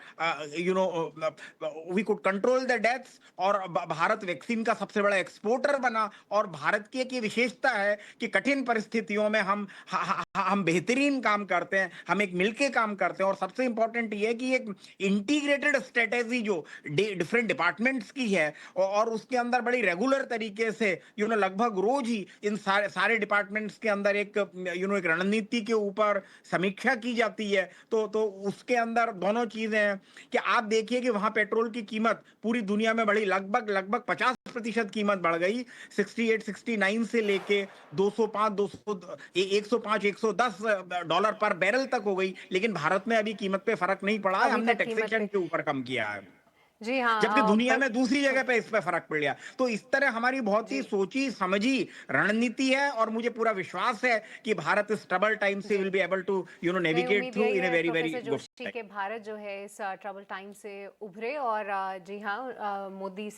we could control the deaths और भारत वैक्सीन का सबसे बड़ा एक्सपोर्टर बना। और भारत की एक ये विशेषता है कि कठिन परिस्थितियों में हम बेहतरीन काम करते हैं, हम एक मिलके काम करते हैं। और सबसे इंपॉर्टेंट ये है कि एक इंटीग्रेटेड स्ट्रेटेजी जो डिफरेंट डिपार्टमेंट्स की है और उसके अंदर बड़ी रेगुलर तरीके से लगभग रोज ही इन सारे डिपार्टमेंट्स के अंदर एक एक रणनीति के ऊपर समीक्षा की जाती है। तो उसके अंदर दोनों चीजें हैं कि आप देखिए कि वहां पेट्रोल की कीमत पूरी दुनिया में बढ़ी, लगभग 50% कीमत बढ़ गई, 68-69 से लेके 105-110 डॉलर पर बैरल तक हो गई। लेकिन भारत में अभी कीमत पे फर्क नहीं पड़ा है, हमने टैक्सेशन के ऊपर कम किया है। जी हाँ, जबकि दुनिया में दूसरी जगह पे इस पे फर्क पड़ गया। तो इस तरह हमारी बहुत ही सोची समझी रणनीति है और मुझे पूरा विश्वास है कि भारत इस ट्रबल टाइम से will be able to navigate through in a very very good way. कि भारत जो है इस ट्रबल टाइम से उभरे। और जी हाँ, मोदी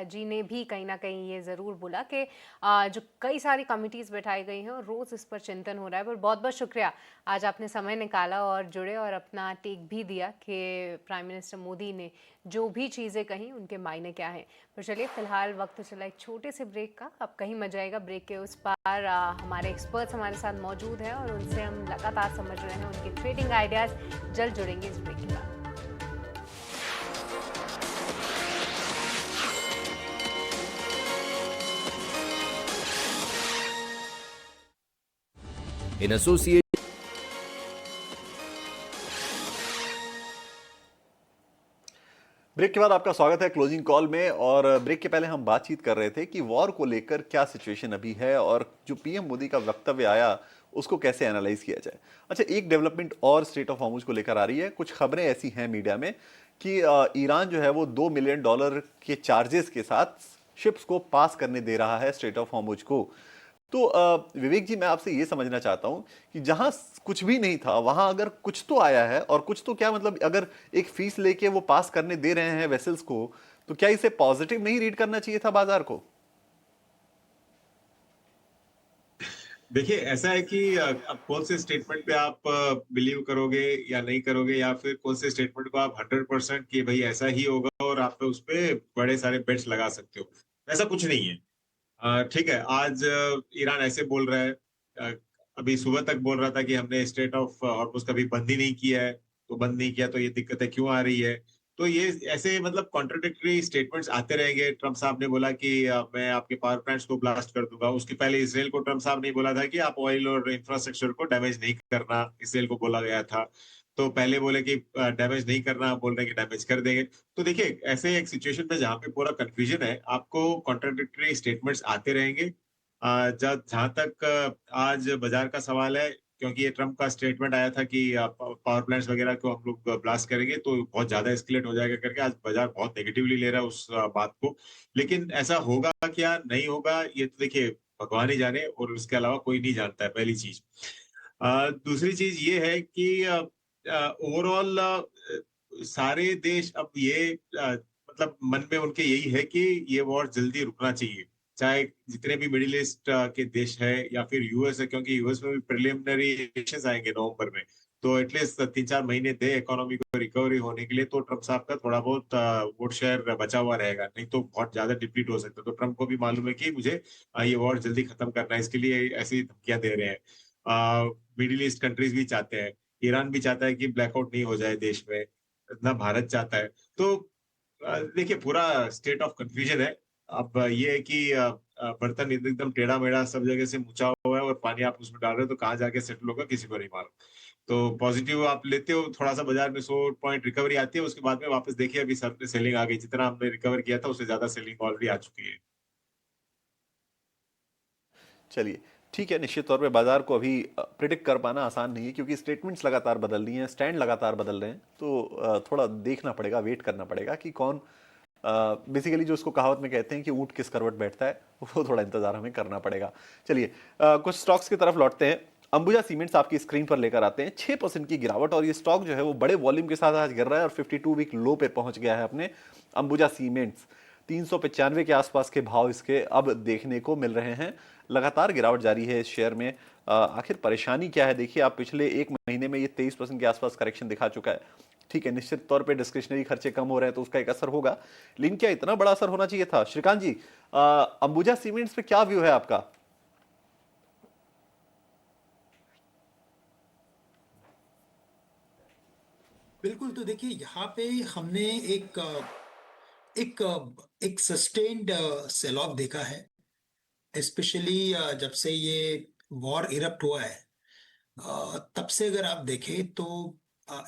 जी ने भी कहीं ना कहीं ये ज़रूर बोला कि जो कई सारी कमिटीज़ बैठाई गई हैं और रोज़ इस पर चिंतन हो रहा है। पर बहुत बहुत शुक्रिया, आज आपने समय निकाला और जुड़े और अपना टेक भी दिया कि प्राइम मिनिस्टर मोदी ने जो भी चीज़ें कहीं उनके मायने क्या हैं। पर चलिए फिलहाल वक्त चला एक छोटे से ब्रेक का, अब कहीं मजा आएगा। ब्रेक के उस पार हमारे एक्सपर्ट्स हमारे साथ मौजूद हैं और उनसे हम लगातार समझ रहे हैं उनके ट्रेडिंग आइडियाज़। जल्द जुड़ेंगे इस ब्रेक के बाद। in association. ब्रेक के बाद आपका स्वागत है क्लोजिंग कॉल में। और ब्रेक के पहले हम बातचीत कर रहे थे कि वॉर को लेकर क्या सिचुएशन अभी है और जो पीएम मोदी का वक्तव्य आया उसको कैसे एनालाइज किया जाए। अच्छा, एक डेवलपमेंट और स्ट्रेट ऑफ हॉर्मुज को लेकर आ रही है। कुछ खबरें ऐसी हैं मीडिया में कि ईरान जो है वो $2 मिलियन के चार्जेस के साथ शिप्स को पास करने दे रहा है स्ट्रेट ऑफ हॉर्मुज को। तो विवेक जी, मैं आपसे ये समझना चाहता हूं कि जहां कुछ भी नहीं था वहां अगर कुछ तो आया है, और कुछ तो क्या मतलब, अगर एक फीस लेके वो पास करने दे रहे हैं वेसल्स को, तो क्या इसे पॉजिटिव नहीं रीड करना चाहिए था बाजार को? देखिए, ऐसा है कि अब कौन से स्टेटमेंट पे आप बिलीव करोगे या नहीं करोगे, या फिर कौन से स्टेटमेंट को आप 100% कि भाई ऐसा ही होगा और आप उस पे बड़े सारे बेट्स लगा सकते हो। ऐसा कुछ नहीं है। ठीक है, आज ईरान ऐसे बोल रहा है, अभी सुबह तक बोल रहा था कि हमने स्ट्रेट ऑफ हॉर्मुज कभी बंद ही नहीं किया है, तो बंद नहीं किया तो ये दिक्कतें क्यों आ रही है। तो ये ऐसे मतलब कॉन्ट्राडिक्टरी स्टेटमेंट्स आते रहेंगे। ट्रम्प साहब ने बोला कि मैं आपके पावर प्लांट्स को ब्लास्ट कर दूंगा। उसके पहले इसराइल को ट्रम्प साहब ने बोला था कि आप ऑयल और इंफ्रास्ट्रक्चर को डैमेज नहीं करना, इसराइल को बोला गया था। तो पहले बोले कि डैमेज नहीं करना, बोल रहे हैं कि डैमेज कर देंगे। तो देखिए, ऐसे एक सिचुएशन में जहां पे पूरा कंफ्यूजन है, आपको कॉन्ट्राडिक्टरी स्टेटमेंट्स आते रहेंगे। जहां तक आज बाजार का सवाल है, क्योंकि ये ट्रम्प का स्टेटमेंट आया था कि पावर प्लांट्स वगैरह को हम लोग ब्लास्ट करेंगे तो बहुत ज्यादा एस्केलेट हो जाएगा करके, आज बाजार बहुत नेगेटिवली ले रहा है उस बात को। लेकिन ऐसा होगा क्या, नहीं होगा, ये तो देखिए भगवान ही जाने, और उसके अलावा कोई नहीं जानता है, पहली चीज। दूसरी चीज ये है कि ओवरऑल सारे देश अब ये मतलब मन में उनके यही है कि ये वॉर जल्दी रुकना चाहिए, चाहे जितने भी मिडिल ईस्ट के देश है या फिर यूएस है, क्योंकि यूएस में भी प्रिलिमिनरी इलेक्शंस आएंगे नवंबर में। तो एटलीस्ट 3-4 महीने दे इकोनॉमी को रिकवरी होने के लिए, तो ट्रम्प साहब का थोड़ा बहुत वोट शेयर बचा हुआ रहेगा, नहीं तो बहुत ज्यादा डिप्लीट हो सकता है। तो ट्रम्प को भी मालूम है कि मुझे ये वॉर जल्दी खत्म करना है, इसके लिए ऐसी धमकियां दे रहे हैं। मिडिल ईस्ट कंट्रीज भी चाहते हैं, ईरान भी चाहता है कि ब्लैकआउट नहीं हो जाए देश में, ना भारत चाहता है। तो देखिए, पूरा स्टेट ऑफ कंफ्यूजन है। अब ये है कि बर्तन एकदम टेढ़ा मेढ़ा सब जगह से मुचा हुआ है, और पानी आप उसमें डाल रहे हो तो कहाँ जाके सेटल होगा किसी को नहीं मालूम। तो पॉजिटिव आप लेते हो, थोड़ा सा बाजार में 100 पॉइंट रिकवरी आती है, उसके बाद में वापस देखिए अभी सेलिंग आ गई, जितना हमने रिकवर किया था उससे ज्यादा सेलिंग ऑलरेडी आ चुकी है। चलिए ठीक है, निश्चित तौर पे बाजार को अभी प्रिडिक्ट कर पाना आसान नहीं है, क्योंकि स्टेटमेंट्स लगातार बदल रही हैं, स्टैंड लगातार बदल रहे हैं। तो थोड़ा देखना पड़ेगा, वेट करना पड़ेगा कि कौन बेसिकली जो उसको कहावत में कहते हैं कि ऊंट किस करवट बैठता है, वो थोड़ा इंतजार हमें करना पड़ेगा। चलिए कुछ स्टॉक्स की तरफ लौटते हैं। अंबुजा सीमेंट्स आपकी स्क्रीन पर लेकर आते हैं। 6% की गिरावट, और ये स्टॉक जो है वो बड़े वॉल्यूम के साथ आज गिर रहा है और 52 वीक लो पे पहुंच गया है अपने। अंबुजा सीमेंट्स 395 के आसपास के भाव इसके अब देखने को मिल रहे हैं। लगातार गिरावट जारी है इस शेयर में। आखिर परेशानी क्या है? देखिए, आप पिछले एक महीने में ये 23% के आसपास करेक्शन दिखा चुका है। ठीक है, निश्चित तौर पे डिस्क्रिशनरी खर्चे कम हो रहे हैं तो उसका एक असर होगा, लेकिन क्या इतना बड़ा असर होना चाहिए था? श्रीकांत जी, अंबुजा सीमेंट्स पे क्या व्यू है आपका? बिल्कुल, तो देखिए यहाँ पे हमने एक एक एक सस्टेन्ड सेल ऑफ देखा है, स्पेशली जब से ये वॉर इरप्ट हुआ है। तब से अगर आप देखें तो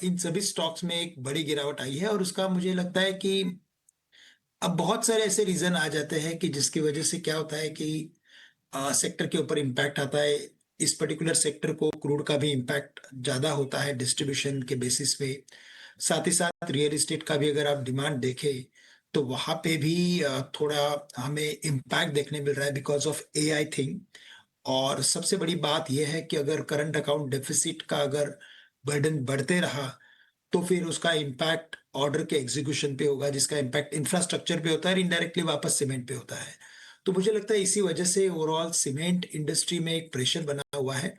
इन सभी स्टॉक्स में एक बड़ी गिरावट आई है, और उसका मुझे लगता है कि अब बहुत सारे ऐसे रीजन आ जाते हैं कि जिसकी वजह से क्या होता है कि सेक्टर के ऊपर इम्पैक्ट आता है। इस पर्टिकुलर सेक्टर को क्रूड का भी इम्पैक्ट ज्यादा होता है डिस्ट्रीब्यूशन के बेसिस पे। साथ ही साथ रियल एस्टेट का भी अगर आप डिमांड देखें तो वहां पे भी थोड़ा हमें इम्पैक्ट देखने मिल रहा है बिकॉज ऑफ एआई थिंग। और सबसे बड़ी बात यह है कि अगर करंट अकाउंट डेफिसिट का अगर बर्डन बढ़ते रहा तो फिर उसका इम्पैक्ट ऑर्डर के एग्जीक्यूशन पे होगा, जिसका इम्पैक्ट इंफ्रास्ट्रक्चर पे होता है और इनडायरेक्टली वापस सीमेंट पे होता है। तो मुझे लगता है इसी वजह से ओवरऑल सीमेंट इंडस्ट्री में एक प्रेशर बना हुआ है,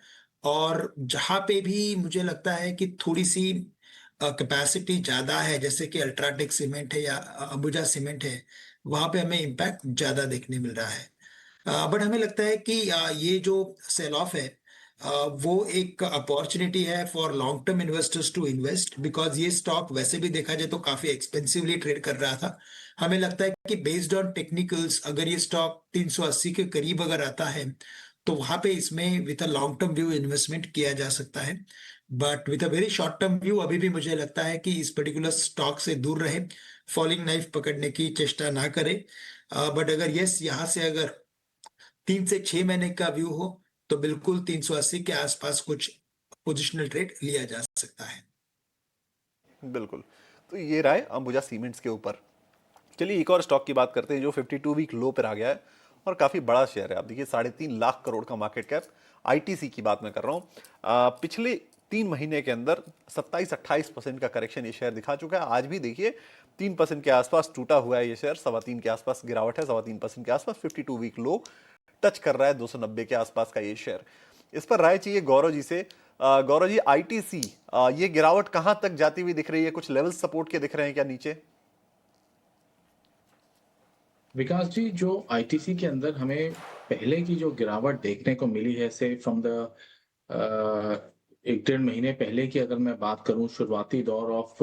और जहां पे भी मुझे लगता है कि थोड़ी सी कैपेसिटी ज्यादा है, जैसे कि अल्ट्राटेक सीमेंट है या अंबुजा सीमेंट है, वहां पे हमें इम्पैक्ट ज्यादा देखने मिल रहा है। बट हमें लगता है कि ये जो सेल ऑफ है वो एक अपॉर्चुनिटी है for long term investors to invest, because ये स्टॉक वैसे भी देखा जाए तो काफी एक्सपेंसिवली ट्रेड कर रहा था। हमें लगता है कि बेस्ड ऑन टेक्निकल्स अगर ये स्टॉक 380 के करीब अगर आता है तो वहां पे इसमें with a long term view investment किया जा सकता है, but with a very short term view अभी भी मुझे लगता है कि इस पर्टिकुलर स्टॉक से दूर रहे, फॉलिंग नाइफ पकड़ने की चेष्टा ना करे। बट अगर यस यहाँ से अगर 3 से 6 महीने का व्यू हो तो बिल्कुल 380 के आसपास कुछ पोजिशनल ट्रेड लिया जा सकता है। बिल्कुल। तो ये रहा है अंबुजा सीमेंट्स के ऊपर। चलिए एक और स्टॉक की बात करते हैं जो 52 वीक लो पर आ गया है और काफी बड़ा शेयर है। आप देखिए 3.5 लाख करोड़ का मार्केट कैप। आईटीसी की बात मैं कर रहा हूं। पिछले 3 महीने के अंदर 27-28% का करेक्शन ये शेयर दिखा चुका है। आज भी देखिए 3% के आसपास टूटा हुआ है ये शेयर, 3.25 के आसपास गिरावट है, 3.25% के आसपास 52 वीक लो टच कर रहा है, 290 के आसपास का ये शेयर। इस पर राय चाहिए गौरव जी से। गौरव जी, आईटीसी ये गिरावट कहां तक जाती हुई दिख रही है? कुछ लेवल सपोर्ट के दिख रहे हैं क्या नीचे? विकास जी, जो आईटीसी के अंदर हमें पहले की जो गिरावट देखने को मिली है, से फ्रॉम द 1-1.5 महीने पहले की अगर मैं बात करूं, शुरुआती दौर ऑफ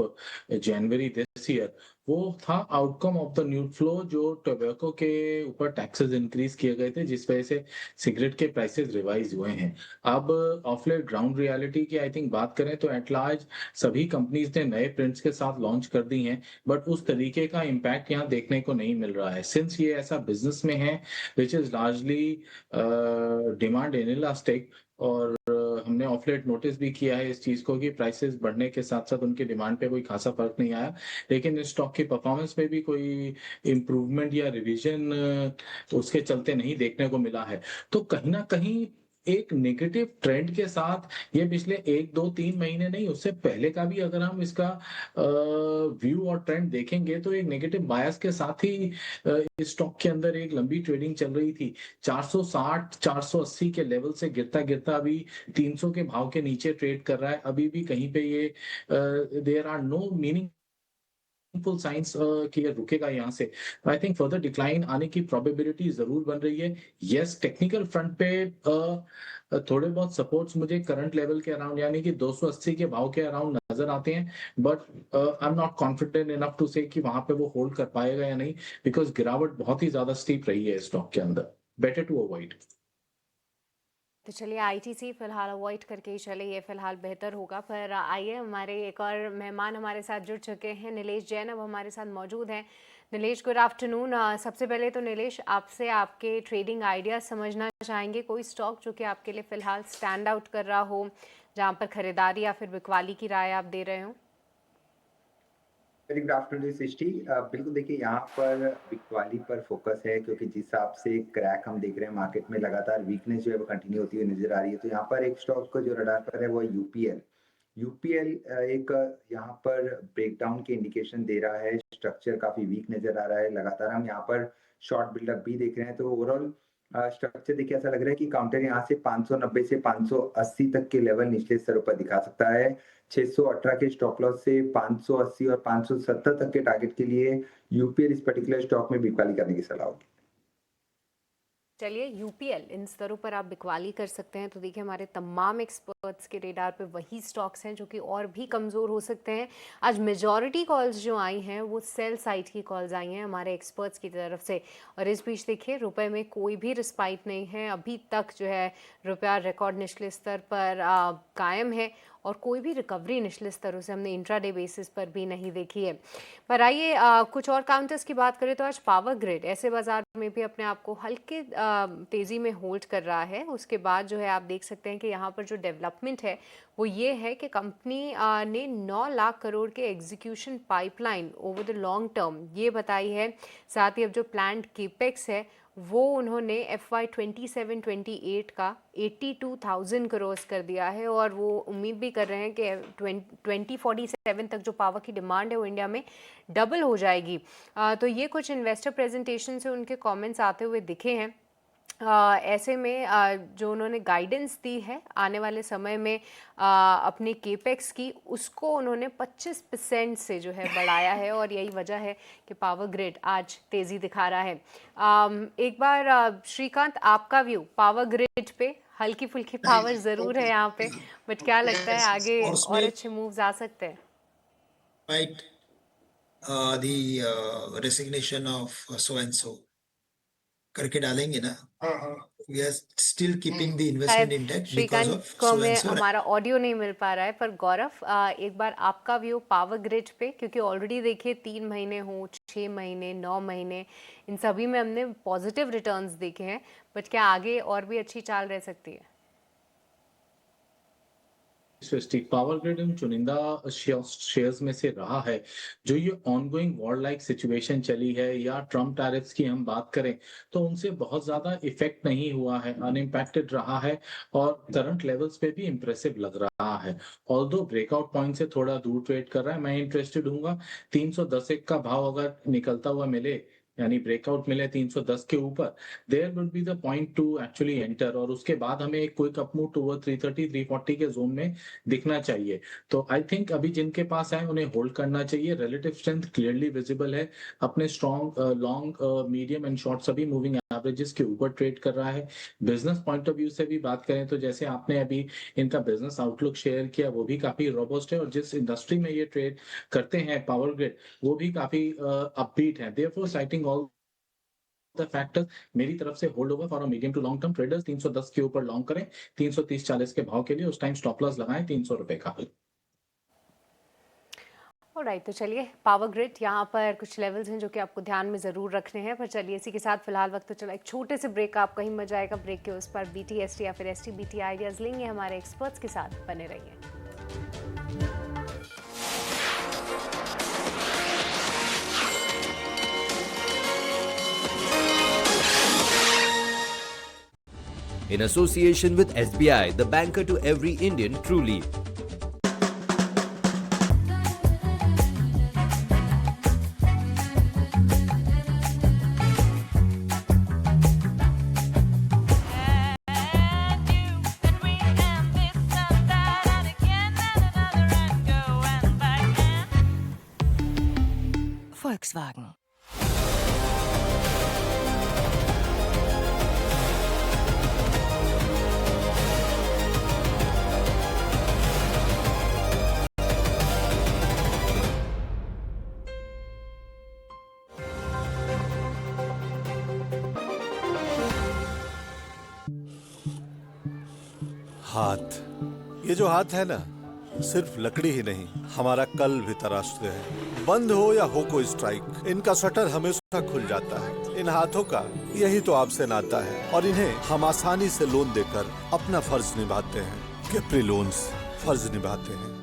जनवरी दिस ईयर, वो था outcome of the new flow, जो टोबैको के ऊपर टैक्सेस इंक्रीज किए गए थे, जिस वजह से सिगरेट के प्राइसेस रिवाइज हुए हैं। अब ऑफ लेट ग्राउंड रियलिटी की आई थिंक बात करें तो एट लार्ज सभी कंपनीज ने नए प्रिंट्स के साथ लॉन्च कर दी हैं, बट उस तरीके का इम्पैक्ट यहाँ देखने को नहीं मिल रहा है, सिंस ये ऐसा बिजनेस में है which is largely demand inelastic. और हमने ऑफ लेट नोटिस भी किया है इस चीज को कि प्राइसेस बढ़ने के साथ साथ उनकी डिमांड पे कोई खासा फर्क नहीं आया, लेकिन इस स्टॉक की परफॉर्मेंस में भी कोई इम्प्रूवमेंट या रिवीजन उसके चलते नहीं देखने को मिला है। तो कहीं ना कहीं एक नेगेटिव ट्रेंड के साथ ये पिछले 1-2-3 महीने नहीं, उससे पहले का भी अगर हम इसका व्यू और ट्रेंड देखेंगे तो एक नेगेटिव बायस के साथ ही इस स्टॉक के अंदर एक लंबी ट्रेडिंग चल रही थी। 460-480 के लेवल से गिरता गिरता अभी 300 के भाव के नीचे ट्रेड कर रहा है। अभी भी कहीं पे ये there are no meaningful science कि ये रुकेगा यहाँ से। आई थिंक फर्दर डिक्लाइन आने की प्रोबेबिलिटी जरूर बन रही है। यस, टेक्निकल फ्रंट पे थोड़े बहुत सपोर्ट्स मुझे करंट लेवल के अराउंड यानी कि 280 के भाव के अराउंड नजर आते हैं, but I am not confident enough to say कि वहां पे वो होल्ड कर पाएगा या नहीं, बिकॉज गिरावट बहुत ही ज्यादा स्टीप रही है स्टॉक के अंदर। Better to avoid. तो चलिए आईटीसी फिलहाल अवॉइड करके ही चले, ये फिलहाल बेहतर होगा। पर आइए, हमारे एक और मेहमान हमारे साथ जुड़ चुके हैं, नीलेश जैन अब हमारे साथ मौजूद हैं। Nilesh, good afternoon. सबसे पहले तो नीलेश, आपसे आपके ट्रेडिंग आइडियाज समझना चाहेंगे। कोई स्टॉक जो कि आपके लिए फिलहाल स्टैंड आउट कर रहा हो, जहाँ पर खरीदारी या फिर बिकवाली की राय आप दे रहे हो? वेरी गुड आफ्टरनून सृष्टि। बिल्कुल देखिए, यहाँ पर बिकवाली पर फोकस है क्योंकि जिस हिसाब से क्रैक हम देख रहे हैं मार्केट में, लगातार वीकनेस जो है वो कंटिन्यू होती हुई नजर आ रही है। तो यहाँ पर एक स्टॉक को जो रडार पर है वो है यूपीएल। यूपीएल एक यहाँ पर ब्रेकडाउन की इंडिकेशन दे रहा है, स्ट्रक्चर काफी वीक नजर आ रहा है। लगातार हम यहाँ पर शॉर्ट बिल्डअप भी देख रहे हैं। तो ओवरऑल स्ट्रक्चर देखिए ऐसा लग रहा है कि काउंटर यहाँ से 590 से 580 तक के लेवल निचले स्तरों पर दिखा सकता है। 618 के स्टॉप लॉस से 580 और 570 तक के टारगेट के लिए यूपीएल इस पर्टिकुलर स्टॉक में बिकवाली करने की सलाह होगी। चलिए, यूपीएल इन स्तरों पर आप बिकवाली कर सकते हैं। तो देखिए, हमारे तमाम एक्सपर्ट्स के रेडार पे वही स्टॉक्स हैं जो कि और भी कमज़ोर हो सकते हैं। आज मेजॉरिटी कॉल्स जो आई हैं वो सेल साइड की कॉल्स आई हैं हमारे एक्सपर्ट्स की तरफ से। और इस बीच देखिए, रुपए में कोई भी रिस्पाइट नहीं है अभी तक, जो है रुपया रिकॉर्ड निचले स्तर पर कायम है और कोई भी रिकवरी निचले स्तरों से हमने इंट्राडे बेसिस पर भी नहीं देखी है। पर आइए कुछ और काउंटर्स की बात करें तो आज पावर ग्रिड ऐसे बाजार में भी अपने आप को हल्के तेज़ी में होल्ड कर रहा है। उसके बाद जो है आप देख सकते हैं कि यहाँ पर जो डेवलपमेंट है वो ये है कि कंपनी ने 9 लाख करोड़ के execution pipeline over the long term ये बताई है। साथ ही अब जो प्लान्ड केपेक्स है वो उन्होंने FY 27-28 का 82,000 करोड़ कर दिया है और वो उम्मीद भी कर रहे हैं कि 2047 तक जो पावर की डिमांड है वो इंडिया में डबल हो जाएगी। तो ये कुछ इन्वेस्टर प्रेजेंटेशन से उनके कमेंट्स आते हुए दिखे हैं। ऐसे में जो उन्होंने गाइडेंस दी है आने वाले समय में अपने केपेक्स की, उसको उन्होंने 25% से जो है बढ़ाया है और यही वजह है कि पावर ग्रिड आज तेज़ी दिखा रहा है। एक बार श्रीकांत, आपका व्यू पावर ग्रिड पे? हल्की फुल्की पावर ज़रूर है यहाँ पे, बट क्या लगता है आगे और अच्छे मूव्स आ सकते हैं? Right, the resignation of so and so करके डालेंगे ना, we are still keeping the शायद investment intact because Shrikant of को सो हमें एंड सो। हमारा ऑडियो नहीं मिल पा रहा है, पर गौरव एक बार आपका व्यू पावर ग्रिड पे, क्योंकि ऑलरेडी देखिए 3 महीने हो, 6 महीने, 9 महीने, इन सभी में हमने पॉजिटिव रिटर्न्स देखे हैं, बट क्या आगे और भी अच्छी चाल रह सकती है? सृष्टि, पावर ग्रिड उन चुनिंदा शेयर्स में से रहा है जो ये ऑनगोइंग वॉर लाइक सिचुएशन चली है या ट्रम्प टैरिफ्स की हम बात करें तो उनसे बहुत ज्यादा इफेक्ट नहीं हुआ है, अनइम्पैक्टेड रहा है और करंट लेवल्स पे भी इंप्रेसिव लग रहा है। ऑल्दो ब्रेकआउट पॉइंट से थोड़ा दूर ट्रेड कर रहा है। मैं इंटरेस्टेड हूँ 310 का भाव अगर निकलता हुआ मिले, यानी ब्रेकआउट मिले 310 के ऊपर, there would be the point to actually enter, और उसके बाद हमें एक क्विक अप मूव टूवर्ड 330 340 के जोन में दिखना चाहिए। तो आई थिंक अभी जिनके पास है उन्हें होल्ड करना चाहिए। रिलेटिव स्ट्रेंथ क्लियरली विजिबल है, अपने strong long medium and short सभी मूविंग एवरेजेस के ऊपर ट्रेड कर रहा है। बिजनेस पॉइंट ऑफ व्यू से भी बात करें तो जैसे आपने अभी इनका बिजनेस आउटलुक शेयर किया वो भी काफी रोबस्ट है, और जिस इंडस्ट्री में ये ट्रेड करते हैं पावर ग्रिड वो भी काफी अपबीट है। Therefore citing all the factors, मेरी तरफ से hold over for a medium to long term traders 310 के ऊपर लॉन्ग करें 330-40 के भाव के लिए, उस टाइम स्टॉप लॉस लगाएं 300 रुपए का। ऑलराइट, तो चलिए पावर ग्रिड यहाँ पर कुछ लेवल्स हैं जो कि आपको ध्यान में ज़रूर रखने हैं, पर चलिए इसी के साथ फिलहाल वक्त तो चला एक छोटे से ब्रेक, आप कहीं मजा आएगा ब्रेक के उस पर BTST या फिर STBT आइडियाज़ लेंगे हमारे एक्सपर्ट्स के साथ, बने रहिए। In association with SBI, the banker to every Indian truly. Volkswagen. हाथ, ये जो हाथ है ना, सिर्फ लकड़ी ही नहीं, हमारा कल भी तराशते हैं। बंद हो या हो कोई स्ट्राइक, इनका शटर हमेशा खुल जाता है। इन हाथों का यही तो आपसे नाता है, और इन्हें हम आसानी से लोन देकर अपना फर्ज निभाते हैं। कैप्री लोन्स फर्ज निभाते हैं।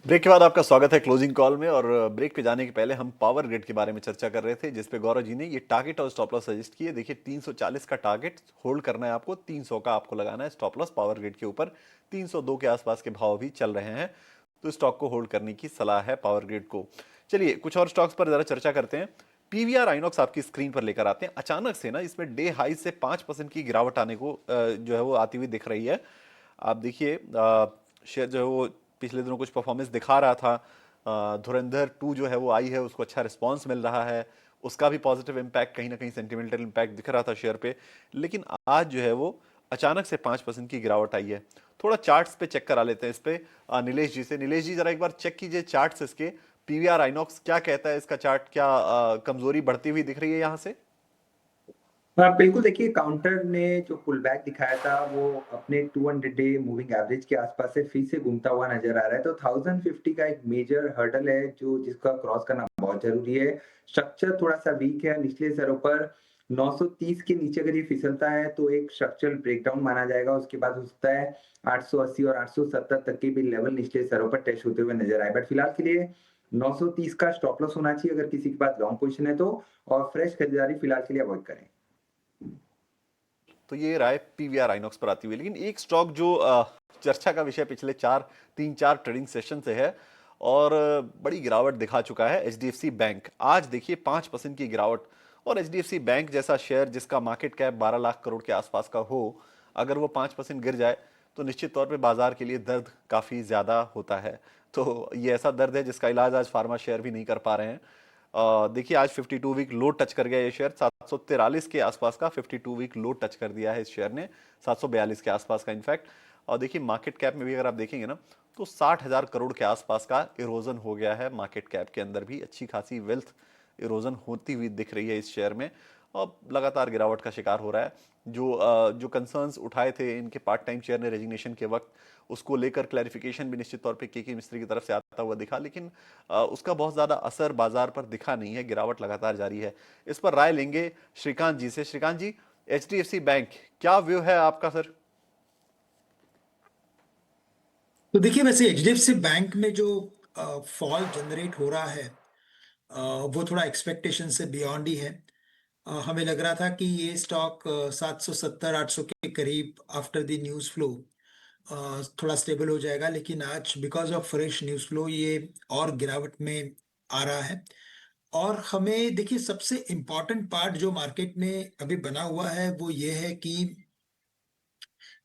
ब्रेक के बाद आपका स्वागत है क्लोजिंग कॉल में। और ब्रेक पे जाने के पहले हम पावर ग्रिड के बारे में चर्चा कर रहे थे, जिसपे गौरव जी ने ये टारगेट और स्टॉप लॉस सजेस्ट किए। देखिए 340 का टारगेट होल्ड करना है आपको, 300 का आपको लगाना है स्टॉप लॉस पावर ग्रिड के ऊपर। 302 के आसपास के भाव भी चल रहे हैं, तो स्टॉक को होल्ड करने की सलाह है पावर ग्रिड को। चलिए कुछ और स्टॉक्स पर जरा चर्चा करते हैं। PVR आइनॉक्स आपकी स्क्रीन पर लेकर आते हैं। अचानक से ना इसमें डे हाई से 5% की गिरावट आने को जो है वो आती हुई दिख रही है। आप देखिए शेयर जो है वो पिछले दिनों कुछ परफॉर्मेंस दिखा रहा था। धुरंधर 2 जो है वो आई है, उसको अच्छा रिस्पांस मिल रहा है, उसका भी पॉजिटिव इम्पैक्ट, कहीं ना कहीं सेंटिमेंटल इम्पैक्ट दिख रहा था शेयर पे। लेकिन आज जो है वो अचानक से 5% की गिरावट आई है। थोड़ा चार्ट्स पे चेक करा लेते हैं इस पे नीलेश जी से। नीलेश जी जरा एक बार चेक कीजिए चार्ट्स इसके, PVR आइनॉक्स क्या कहता है इसका चार्ट, क्या कमजोरी बढ़ती हुई दिख रही है यहाँ से? बिल्कुल, देखिए काउंटर ने जो पुल बैक दिखाया था वो अपने 200 डे मूविंग एवरेज के आसपास से फिर से घूमता हुआ नजर आ रहा है। तो 1050 का एक मेजर हर्डल है जो जिसका क्रॉस करना बहुत जरूरी है। स्ट्रक्चर थोड़ा सा वीक है, निचले स्तरों पर 930 के नीचे अगर ये फिसलता है तो एक स्ट्रक्चरल ब्रेकडाउन माना जाएगा। उसके बाद हो सकता है 880 और 870 तक के भी लेवल निचले स्तरों पर टेस्ट होते हुए नजर आए। बट फिलहाल के लिए 930 का स्टॉप लॉस होना चाहिए अगर किसी के पास लॉन्ग पोजीशन है तो, और फ्रेश खरीदारी फिलहाल के लिए अवॉइड करें। तो ये राय PVR आइनॉक्स पर आती हुई। लेकिन एक स्टॉक जो चर्चा का विषय पिछले 3-4 ट्रेडिंग सेशन से है और बड़ी गिरावट दिखा चुका है, HDFC बैंक। आज देखिए 5% की गिरावट और एचडीएफसी बैंक जैसा शेयर जिसका मार्केट कैप 12 लाख करोड़ के आसपास का हो, अगर वो 5% गिर जाए तो निश्चित तौर पे बाजार के लिए दर्द काफ़ी ज़्यादा होता है। तो ये ऐसा दर्द है जिसका इलाज आज फार्मा शेयर भी नहीं कर पा रहे हैं। देखिए आज 52 वीक लो टच कर गया ये शेयर, 743 के आसपास का 52 वीक लो टच कर दिया है इस शेयर ने, 742 के आसपास का इनफैक्ट। और देखिए मार्केट कैप में भी अगर आप देखेंगे ना तो 60,000 करोड़ के आसपास का इरोजन हो गया है। मार्केट कैप के अंदर भी अच्छी खासी वेल्थ इरोजन होती हुई दिख रही है इस शेयर में और लगातार गिरावट का शिकार हो रहा है। जो कंसर्न्स उठाए थे इनके पार्ट टाइम चेयर ने रेजिग्नेशन के वक्त, उसको लेकर क्लैरिफिकेशन भी निश्चित तौर पे के मिस्त्री की तरफ से आता हुआ दिखा, लेकिन उसका बहुत ज़्यादा असर बाजार पर दिखा नहीं है। गिरावट लगातार जारी है। इस पर राय लेंगे श्रीकांत जी से। श्रीकांत जी, एचडीएफसी बैंक क्या व्यू है आपका सर? तो देखिए, वैसे एचडीएफसी बैंक में जो फॉल जनरेट हो रहा है वो थोड़ा एक्सपेक्टेशन से बियॉन्ड ही है। हमें लग रहा था कि ये स्टॉक 770-800 के करीब आफ्टर द न्यूज़ फ्लो थोड़ा स्टेबल हो जाएगा, लेकिन आज because of fresh news flow ये और गिरावट में आ रहा है। और हमें देखिए, सबसे इम्पॉर्टेंट पार्ट जो मार्केट में अभी बना हुआ है वो ये है कि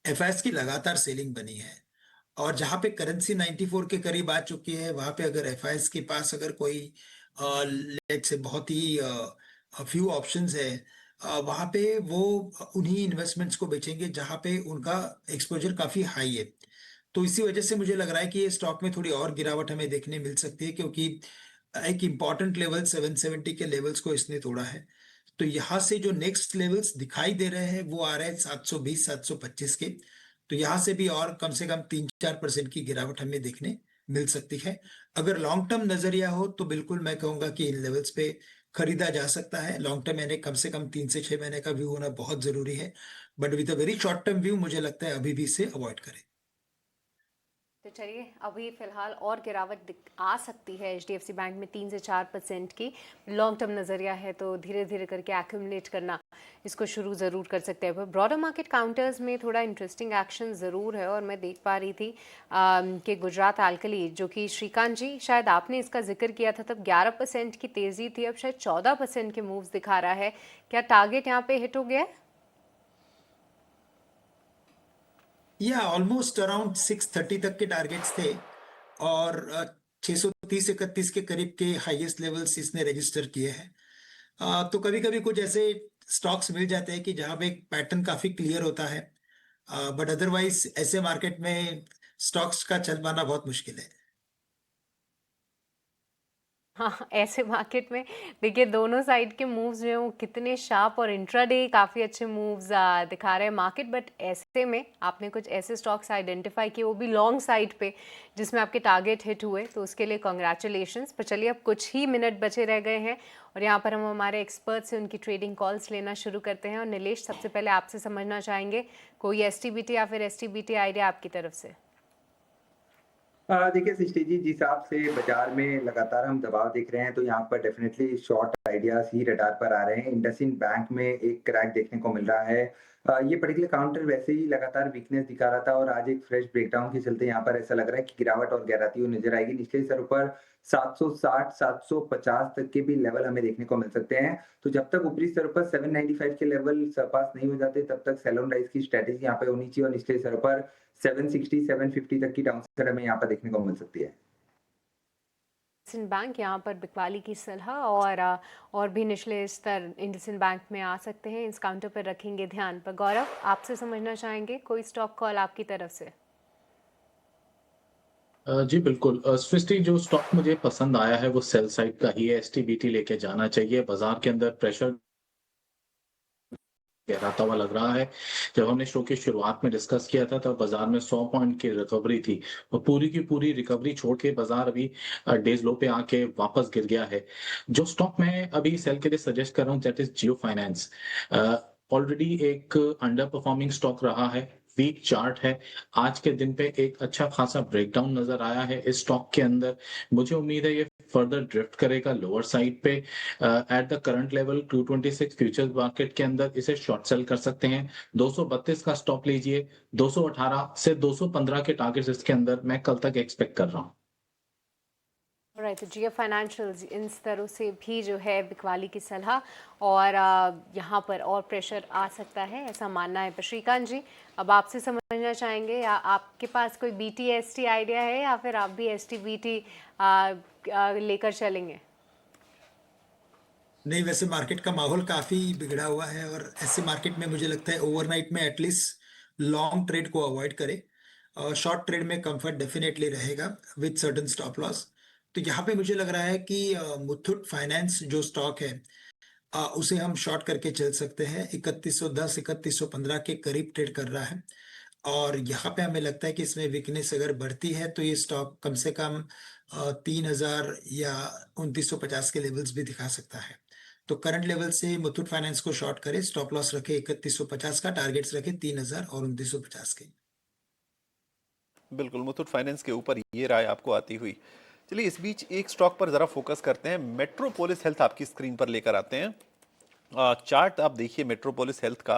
एफआईएस की लगातार सेलिंग बनी है और जहां पे करेंसी 94 के करीब आ चुकी है, वहां पे अगर एफआईएस के पास अगर कोई लेट से बहुत ही फ्यू ऑप्शंस है, वहां पे वो उन्हीं इन्वेस्टमेंट्स को बेचेंगे जहां पे उनका एक्सपोजर काफी हाई है। तो इसी वजह से मुझे लग रहा है कि ये स्टॉक में थोड़ी और गिरावट हमें देखने मिल सकती है, क्योंकि एक इम्पॉर्टेंट लेवल 770 के लेवल्स को इसने तोड़ा है। तो यहाँ से जो नेक्स्ट लेवल्स दिखाई दे रहे हैं वो आ रहे हैं 720-725 के। तो यहाँ से भी और कम से कम 3-4% की गिरावट हमें देखने मिल सकती है। अगर लॉन्ग टर्म नजरिया हो तो बिल्कुल मैं कहूंगा कि इन लेवल्स पे खरीदा जा सकता है। लॉन्ग टर्म यानी कम से कम 3 से 6 महीने का व्यू होना बहुत जरूरी है, but with a very short term view मुझे लगता है अभी भी इसे अवॉइड करें। तो चलिए, अभी फिलहाल और गिरावट आ सकती है एचडीएफसी बैंक में 3 से 4% की। लॉन्ग टर्म नज़रिया है तो धीरे धीरे करके एक्यूमुलेट करना इसको शुरू ज़रूर कर सकते हैं। ब्रॉडर मार्केट काउंटर्स में थोड़ा इंटरेस्टिंग एक्शन ज़रूर है और मैं देख पा रही थी कि गुजरात अल्कली, जो कि श्रीकांत जी शायद आपने इसका जिक्र किया था, तब 11% की तेज़ी थी, अब शायद 14% के मूव्स दिखा रहा है। क्या टारगेट यहाँ पे हिट हो गया है? या ऑलमोस्ट अराउंड 630 तक के टारगेट्स थे और 630-31 के करीब के हाईएस्ट लेवल्स इसने रजिस्टर किए हैं। तो कभी कभी कुछ ऐसे स्टॉक्स मिल जाते हैं कि जहां पे एक पैटर्न काफी क्लियर होता है, बट अदरवाइज ऐसे मार्केट में स्टॉक्स का चल पाना बहुत मुश्किल है। हाँ, ऐसे मार्केट में देखिए दोनों साइड के मूव्स जो हैं वो कितने शार्प और इंट्राडे काफ़ी अच्छे मूव्स दिखा रहे हैं मार्केट। बट ऐसे में आपने कुछ ऐसे स्टॉक्स आइडेंटिफाई किए, वो भी लॉन्ग साइड पे, जिसमें आपके टारगेट हिट हुए, तो उसके लिए कॉन्ग्रेचुलेशंस। पर चलिए, अब कुछ ही मिनट बचे रह गए हैं और यहाँ पर हम हमारे एक्सपर्ट से उनकी ट्रेडिंग कॉल्स लेना शुरू करते हैं। और नीलेश, सबसे पहले आपसे समझना चाहेंगे कोई एसटीबीटी या फिर एसटीबीटी आइडिया आपकी तरफ से? देखिए सृष्टि जी, जिस हिसाब से बाजार में लगातार हम दबाव देख रहे हैं तो यहाँ पर डेफिनेटली शॉर्ट आइडियाज ही रडार पर आ रहे हैं। इंडसइंड बैंक में एक क्रैक देखने को मिल रहा है। ये पर्टिकुलर काउंटर वैसे ही लगातार वीकनेस दिखा रहा था और आज एक फ्रेश ब्रेकडाउन के चलते यहाँ पर ऐसा लग रहा है कि गिरावट और गहराती हुई नजर आएगी। निचले स्तर पर 760-750 तक के भी लेवल हमें देखने को मिल सकते हैं। तो जब तक ऊपरी स्तर पर 795 के लेवल सरपास नहीं हो जाते तब तक सेल ऑन राइज की स्ट्रेटेजी यहाँ पे होनी चाहिए और निचले स्तर पर 760-750 तक की डाउनसाइड हमें यहाँ पर देखने को मिल सकती है। इंडसइंड बैंक यहाँ पर बिकवाली की सलाह और भी निचले स्तर इंडसइंड बैंक में आ सकते हैं, इस काउंटर पर रखेंगे ध्यान। पर गौरव, आपसे समझना चाहेंगे कोई स्टॉक कॉल आपकी तरफ से? जी बिल्कुल। सृष्टि, जो स्टॉक मुझे पसंद आया है वो सेल साइड का ही है। एसटीबीटी लेके जाना चाहिए। बाजार के अंदर प्रेशर गहराता हुआ लग रहा है। जब हमने शो की शुरुआत में डिस्कस किया था तब बाजार में 100 पॉइंट की रिकवरी थी और पूरी की पूरी रिकवरी छोड़ के बाजार अभी डेज लो पे आके वापस गिर गया है। जो स्टॉक मैं अभी सेल के लिए सजेस्ट कर रहा हूँ that is Jio finance. Already एक अंडर परफॉर्मिंग स्टॉक रहा है, वीक चार्ट है। आज के दिन पे एक अच्छा खासा ब्रेकडाउन नजर आया है इस स्टॉक के अंदर। मुझे उम्मीद है ये फर्दर ड्रिफ्ट करेगा लोअर साइड पे। At the current level 226 futures market के अंदर इसे शॉर्ट सेल कर सकते हैं। 232 का स्टॉप लीजिए। 218 से 215 के टारगेट्स इसके अंदर मैं कल तक एक्सपेक्ट कर रहा हूँ। राइट, तो जीएफ फाइनेंशियल्स इन स्तरों से भी जो है बिकवाली की सलाह, और यहाँ पर और प्रेशर आ सकता है, ऐसा मानना है। पर श्रीकांत जी, अब आपसे समझना चाहेंगे, या आपके पास कोई बीटी एसटी आइडिया है, या फिर आप भी एसटी बीटी लेकर चलेंगे? नहीं, वैसे मार्केट का माहौल काफी बिगड़ा हुआ है और ऐसे मार्केट में मुझे लगता है ओवरनाइट में एटलीस्ट लॉन्ग ट्रेड को अवॉइड करें। शॉर्ट ट्रेड में कंफर्ट डेफिनेटली रहेगा विद सर्टेन स्टॉप लॉस। तो यहाँ पे मुझे लग रहा है कि मुथूट फाइनेंस जो स्टॉक है उसे हम शॉर्ट करके चल सकते हैं। 3110 3115 के करीब ट्रेड कर रहा है और यहाँ पे हमें लगता है कि इसमें वीकनेस अगर बढ़ती है तो ये स्टॉक कम से कम 3000 या 2950 के लेवल्स भी दिखा सकता है। तो करंट लेवल से मुथूट फाइनेंस को शॉर्ट करें, स्टॉप लॉस रखे 3150 का, टारगेट्स रखे 3000 और 2950 के। बिल्कुल, मुथूट फाइनेंस के ऊपर ये राय आपको आती हुई। चलिए इस बीच एक स्टॉक पर जरा फोकस करते हैं। मेट्रोपोलिस हेल्थ आपकी स्क्रीन पर लेकर आते हैं। चार्ट आप देखिए मेट्रोपोलिस हेल्थ का,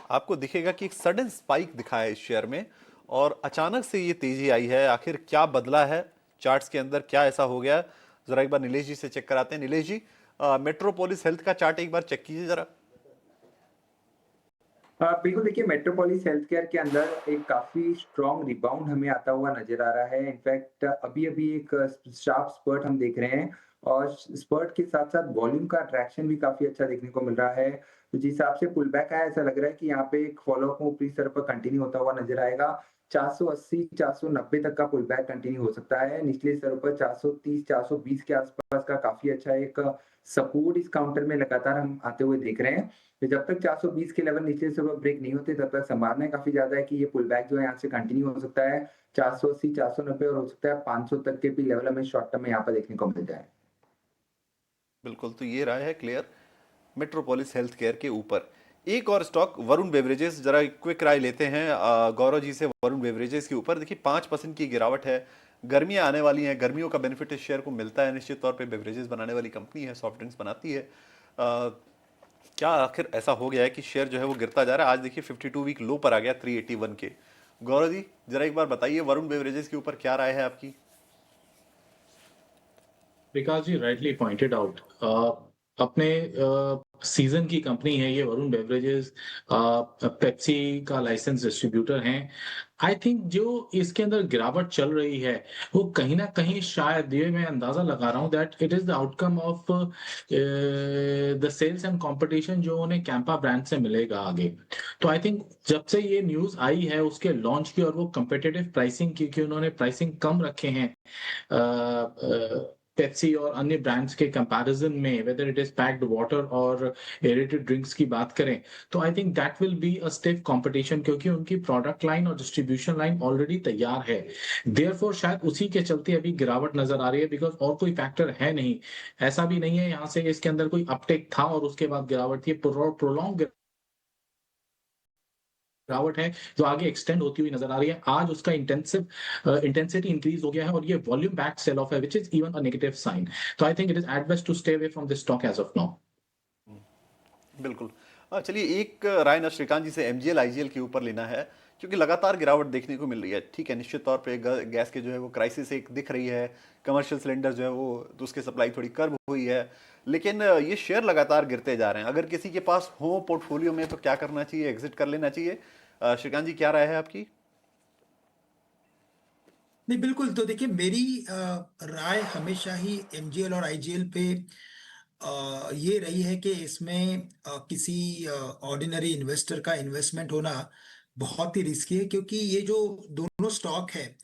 आपको दिखेगा कि एक सडन स्पाइक दिखा है इस शेयर में और अचानक से ये तेजी आई है। आखिर क्या बदला है चार्ट्स के अंदर, क्या ऐसा हो गया? जरा एक बार नीलेश जी से चेक कराते हैं। नीलेश जी, मेट्रोपोलिस हेल्थ का चार्ट एक बार चेक कीजिए जरा। बिल्कुल, देखिए मेट्रोपोलिस हेल्थ केयर के अंदर एक काफी स्ट्रॉन्ग रिबाउंड हमें आता हुआ नजर आ रहा है। इनफैक्ट अभी अभी एक शार्प स्पर्ट हम देख रहे हैं और स्पर्ट के साथ साथ वॉल्यूम का अट्रैक्शन भी काफी अच्छा देखने को मिल रहा है। तो जिस हिसाब से पुल बैक आया, ऐसा लग रहा है कि यहाँ पे एक फॉलो अप ऊपरी स्तर पर कंटिन्यू होता हुआ नजर आएगा। 480 490 तक का पुल बैक कंटिन्यू हो सकता है। निचले स्तरों पर 430 420 के आसपास का काफी अच्छा एक सपोर्ट इस काउंटर में लगातार हम आते हुए देख रहे हैं। तो जब तक 420 के लेवल नीचे से ब्रेक नहीं होते तब तक संभावना काफी ज्यादा है कि ये पुल बैक जो है यहाँ से कंटिन्यू हो सकता है। 480 490 और हो सकता है 500 तक के भी लेवल हमें शॉर्ट टर्म में यहाँ पर देखने को मिल जाए। बिल्कुल, तो ये राय है क्लियर मेट्रोपोलिस हेल्थ केयर के ऊपर। एक और स्टॉक वरुण बेवरेजेस, जरा क्विक राय लेते हैं गौरव जी से वरुण बेवरेजेस के ऊपर। देखिए 5% की गिरावट है, गर्मियां आने वाली हैं, गर्मियों का बेनिफिट इस शेयर को मिलता है निश्चित तौर पे। बेवरेजेस बनाने वाली कंपनी है, सॉफ्ट ड्रिंक्स बनाती है। क्या आखिर ऐसा हो गया है कि शेयर जो है वो गिरता जा रहा है? आज देखिए 52 वीक लो पर आ गया 381 के। गौरव जी जरा एक बार बताइए वरुण बेवरेजेस के ऊपर क्या राय है आपकी? विकास जी राइटली पॉइंटेड आउट, अपने सीजन की कंपनी है ये वरुण बेवरेजेस, पेप्सी का लाइसेंस डिस्ट्रीब्यूटर हैं। आई थिंक जो इसके अंदर गिरावट चल रही है वो कहीं ना कहीं शायद, ये मैं अंदाजा लगा रहा हूँ, that it is the outcome of the sales and competition जो उन्हें कैंपा ब्रांड से मिलेगा आगे। तो आई थिंक जब से ये न्यूज आई है उसके लॉन्च की और वो कंपेटिटिव प्राइसिंग की, कि उन्होंने प्राइसिंग कम रखे हैं पेप्सी और अन्य ब्रांड्स के कंपैरिजन में, whether it is packed water और एरेटेड ड्रिंक्स की बात करें, तो I think that will be a stiff competition, क्योंकि उनकी प्रोडक्ट लाइन और डिस्ट्रीब्यूशन लाइन ऑलरेडी तैयार है। देयरफॉर शायद उसी के चलते अभी गिरावट नजर आ रही है, बिकॉज और कोई फैक्टर है नहीं। ऐसा भी नहीं है यहाँ से इसके अंदर कोई अपटेक था और उसके बाद गिरावट थी, प्रोलॉन्ग गिरावट है जो आगे एक्सटेंड होती हुई नजर आ रही है। आज उसका इंटेंसिटी इंक्रीज हो गया है और ये वॉल्यूम बैक सेल ऑफ है, which is even a negative sign. तो I think it is at best to stay away from this stock as of now. बिल्कुल। चलिए एक राय ना श्रीकांत जी से एमजीएल आईजीएल के ऊपर लेना है, क्योंकि लगातार गिरावट देखने को मिल रही है। ठीक है, निश्चित तौर पे गैस के जो है वो क्राइसिस एक दिख रही है, कमर्शियल सिलेंडर जो है वो तो उसकी सप्लाई थोड़ी कर्व हुई है, लेकिन ये शेयर लगातार गिरते जा रहे हैं। अगर किसी के पास हो पोर्टफोलियो में तो क्या करना चाहिए? एग्जिट कर लेना चाहिए? श्रीकांत जी क्या राय है आपकी? नहीं, बिल्कुल। तो देखिए मेरी राय हमेशा ही एमजीएल और आईजीएल पे ये रही है कि इसमें किसी ऑर्डिनरी इन्वेस्टर का इन्वेस्टमेंट होना बहुत ही रिस्की है, क्योंकि ये जो दोनों स्टॉक है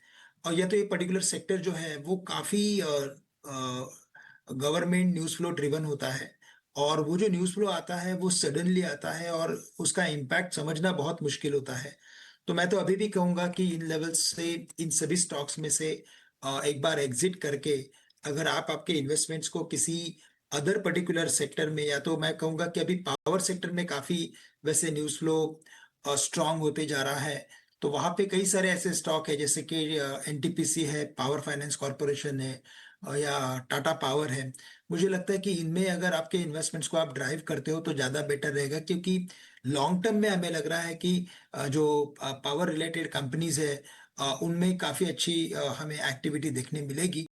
और या तो ये पर्टिकुलर सेक्टर जो है वो काफी गवर्नमेंट न्यूज़ फ्लो ड्रिवन होता है और वो जो न्यूज़ फ्लो आता है वो सडनली आता है और उसका इम्पैक्ट समझना बहुत मुश्किल होता है। तो मैं तो अभी भी कहूंगा कि इन लेवल्स से इन सभी स्टॉक्स में से एक बार एग्जिट करके अगर आप आपके इन्वेस्टमेंट्स को किसी अदर पर्टिकुलर सेक्टर में, या तो मैं कहूंगा कि अभी पावर सेक्टर में काफी वैसे न्यूज़ फ्लो स्ट्रांग होते जा रहा है, तो वहां पे कई सारे ऐसे स्टॉक है जैसे कि एनटीपीसी है, पावर फाइनेंस कॉर्पोरेशन है या टाटा पावर है। मुझे लगता है कि इनमें अगर आपके इन्वेस्टमेंट्स को आप ड्राइव करते हो तो ज्यादा बेटर रहेगा, क्योंकि लॉन्ग टर्म में हमें लग रहा है कि जो पावर रिलेटेड कंपनीज है उनमें काफी अच्छी हमें एक्टिविटी देखने मिलेगी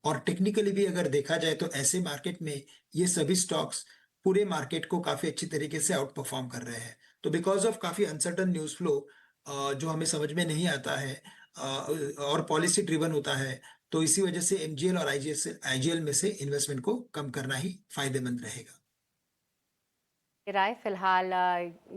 और टेक्निकली भी अगर देखा जाए तो ऐसे मार्केट में ये सभी स्टॉक्स पूरे मार्केट को काफी अच्छी तरीके से आउट परफॉर्म कर रहे हैं। तो बिकॉज ऑफ काफी अनसर्टन न्यूज फ्लो जो हमें समझ में नहीं आता है और पॉलिसी ड्रिवन होता है, तो इसी वजह से एमजीएल और आईजीएल में से इन्वेस्टमेंट को कम करना ही फायदेमंद रहेगा। राय फिलहाल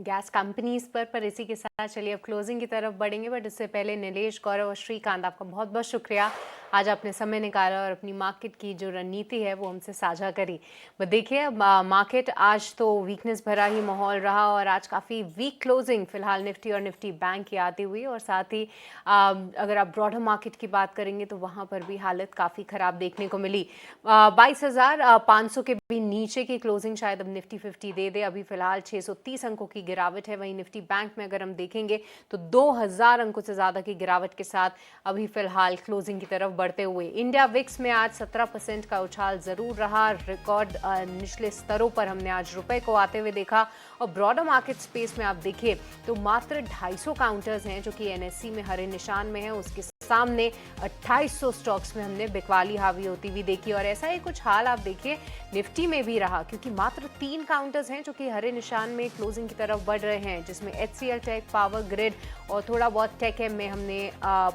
गैस कंपनीज पर इसी के साथ चलिए अब क्लोजिंग की तरफ बढ़ेंगे, बट इससे पहले नीलेश, गौरव और श्रीकांत, आपका बहुत बहुत शुक्रिया आज आपने समय निकाला और अपनी मार्केट की जो रणनीति है वो हमसे साझा करी। बट देखिए मार्केट आज तो वीकनेस भरा ही माहौल रहा और आज काफ़ी वीक क्लोजिंग फिलहाल निफ्टी और निफ्टी बैंक की आती हुई, और साथ ही अगर आप ब्रॉडर मार्केट की बात करेंगे तो वहाँ पर भी हालत काफ़ी ख़राब देखने को मिली। 22,500 के भी नीचे की क्लोजिंग शायद अब निफ्टी 50 दे दे। अभी फिलहाल 630 अंकों की गिरावट है। वहीं निफ्टी बैंक में अगर हम देखेंगे तो 2000 अंकों से ज़्यादा की गिरावट के साथ अभी फिलहाल क्लोजिंग की तरफ बढ़ते हुए। इंडिया विक्स में आज 17% का उछाल जरूर रहा। रिकॉर्ड निचले स्तरों पर हमने आज रुपए को आते हुए देखा। और ब्रॉडर मार्केट स्पेस में आप देखिए तो मात्र 250 काउंटर्स हैं जो कि एनएससी में हरे निशान में है, उसके सामने 2800 स्टॉक्स में हमने बिकवाली हावी होती हुई देखी। और ऐसा ही कुछ हाल आप देखिए निफ्टी में भी रहा, क्योंकि मात्र 3 काउंटर्स हैं जो कि हरे निशान में क्लोजिंग की तरफ बढ़ रहे हैं, जिसमें HCL टेक, पावर ग्रिड और थोड़ा बहुत टेक एम में हमने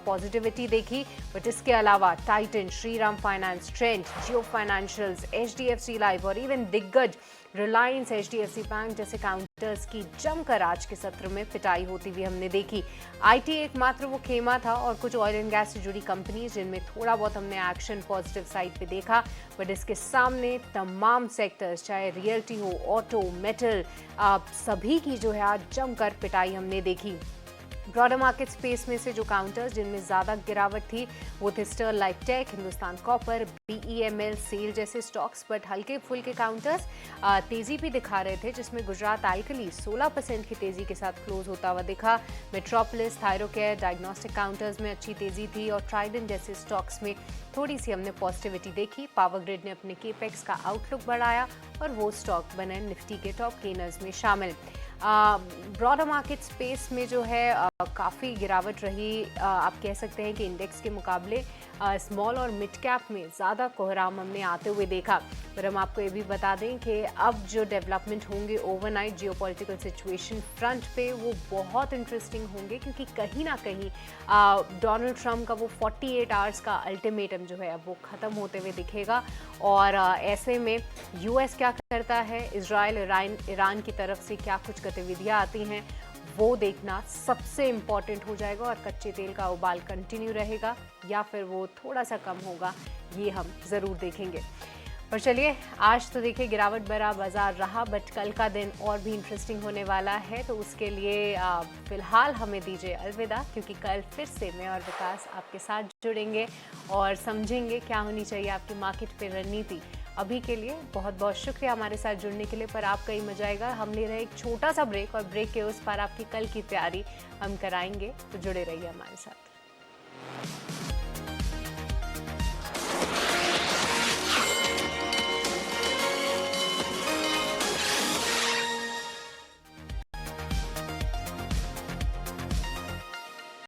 पॉजिटिविटी देखी। बट इसके अलावा टाइटन, श्रीराम फाइनेंस, ट्रेंट, जियो फाइनेंशियल्स, HDFC लाइफ और इवन दिग्गज रिलायंस, HDFC बैंक जैसे काउंटर्स की जमकर आज के सत्र में पिटाई होती हुई हमने देखी। IT एकमात्र वो खेमा था और कुछ ऑयल एंड गैस से जुड़ी कंपनीज जिनमें थोड़ा बहुत हमने एक्शन पॉजिटिव साइड पे देखा। बट इसके सामने तमाम सेक्टर्स, चाहे रियल्टी हो, ऑटो, मेटल, सभी की जो है आज जमकर पिटाई हमने देखी। ब्रॉडर मार्केट स्पेस में से जो काउंटर्स जिनमें ज़्यादा गिरावट थी वो थे स्टरलाइट टेक, हिंदुस्तान कॉपर, BEML, सेल जैसे स्टॉक्स। बट हल्के फुल्के काउंटर्स तेज़ी भी दिखा रहे थे, जिसमें गुजरात आइटली 16% की तेज़ी के साथ क्लोज होता हुआ दिखा। मेट्रोपोलिस, थायरोकेयर, डायग्नोस्टिक काउंटर्स में अच्छी तेज़ी थी और ट्राइडेंट जैसे स्टॉक्स में थोड़ी सी हमने पॉजिटिविटी देखी। पावर ग्रिड ने अपने केपेक्स का आउटलुक बढ़ाया और वो स्टॉक बने निफ्टी के टॉप गेनर्स में शामिल। ब्रॉडर मार्केट स्पेस में जो है काफ़ी गिरावट रही। आप कह सकते हैं कि इंडेक्स के मुकाबले स्मॉल और मिड कैप में ज़्यादा कोहराम हमने आते हुए देखा। पर हम आपको ये भी बता दें कि अब जो डेवलपमेंट होंगे ओवरनाइट जियोपॉलिटिकल सिचुएशन फ्रंट पे वो बहुत इंटरेस्टिंग होंगे, क्योंकि कहीं ना कहीं डोनाल्ड ट्रंप का वो 48 आवर्स का अल्टीमेटम जो है अब वो ख़त्म होते हुए दिखेगा। और ऐसे में US क्या करता है, इजराइल ईरान की तरफ से क्या कुछ गतिविधियाँ आती हैं, वो देखना सबसे इम्पॉर्टेंट हो जाएगा। और कच्चे तेल का उबाल कंटिन्यू रहेगा या फिर वो थोड़ा सा कम होगा, ये हम ज़रूर देखेंगे। पर चलिए आज तो देखिए गिरावट भरा बाजार रहा, बट कल का दिन और भी इंटरेस्टिंग होने वाला है। तो उसके लिए फ़िलहाल हमें दीजिए अलविदा, क्योंकि कल फिर से मैं और विकास आपके साथ जुड़ेंगे और समझेंगे क्या होनी चाहिए आपकी मार्केट पे रणनीति। अभी के लिए बहुत बहुत शुक्रिया हमारे साथ जुड़ने के लिए। पर आपका ही मजा आएगा। हम ले रहे एक छोटा सा ब्रेक और ब्रेक के उस पार आपकी कल की तैयारी हम कराएंगे, तो जुड़े रहिए हमारे साथ।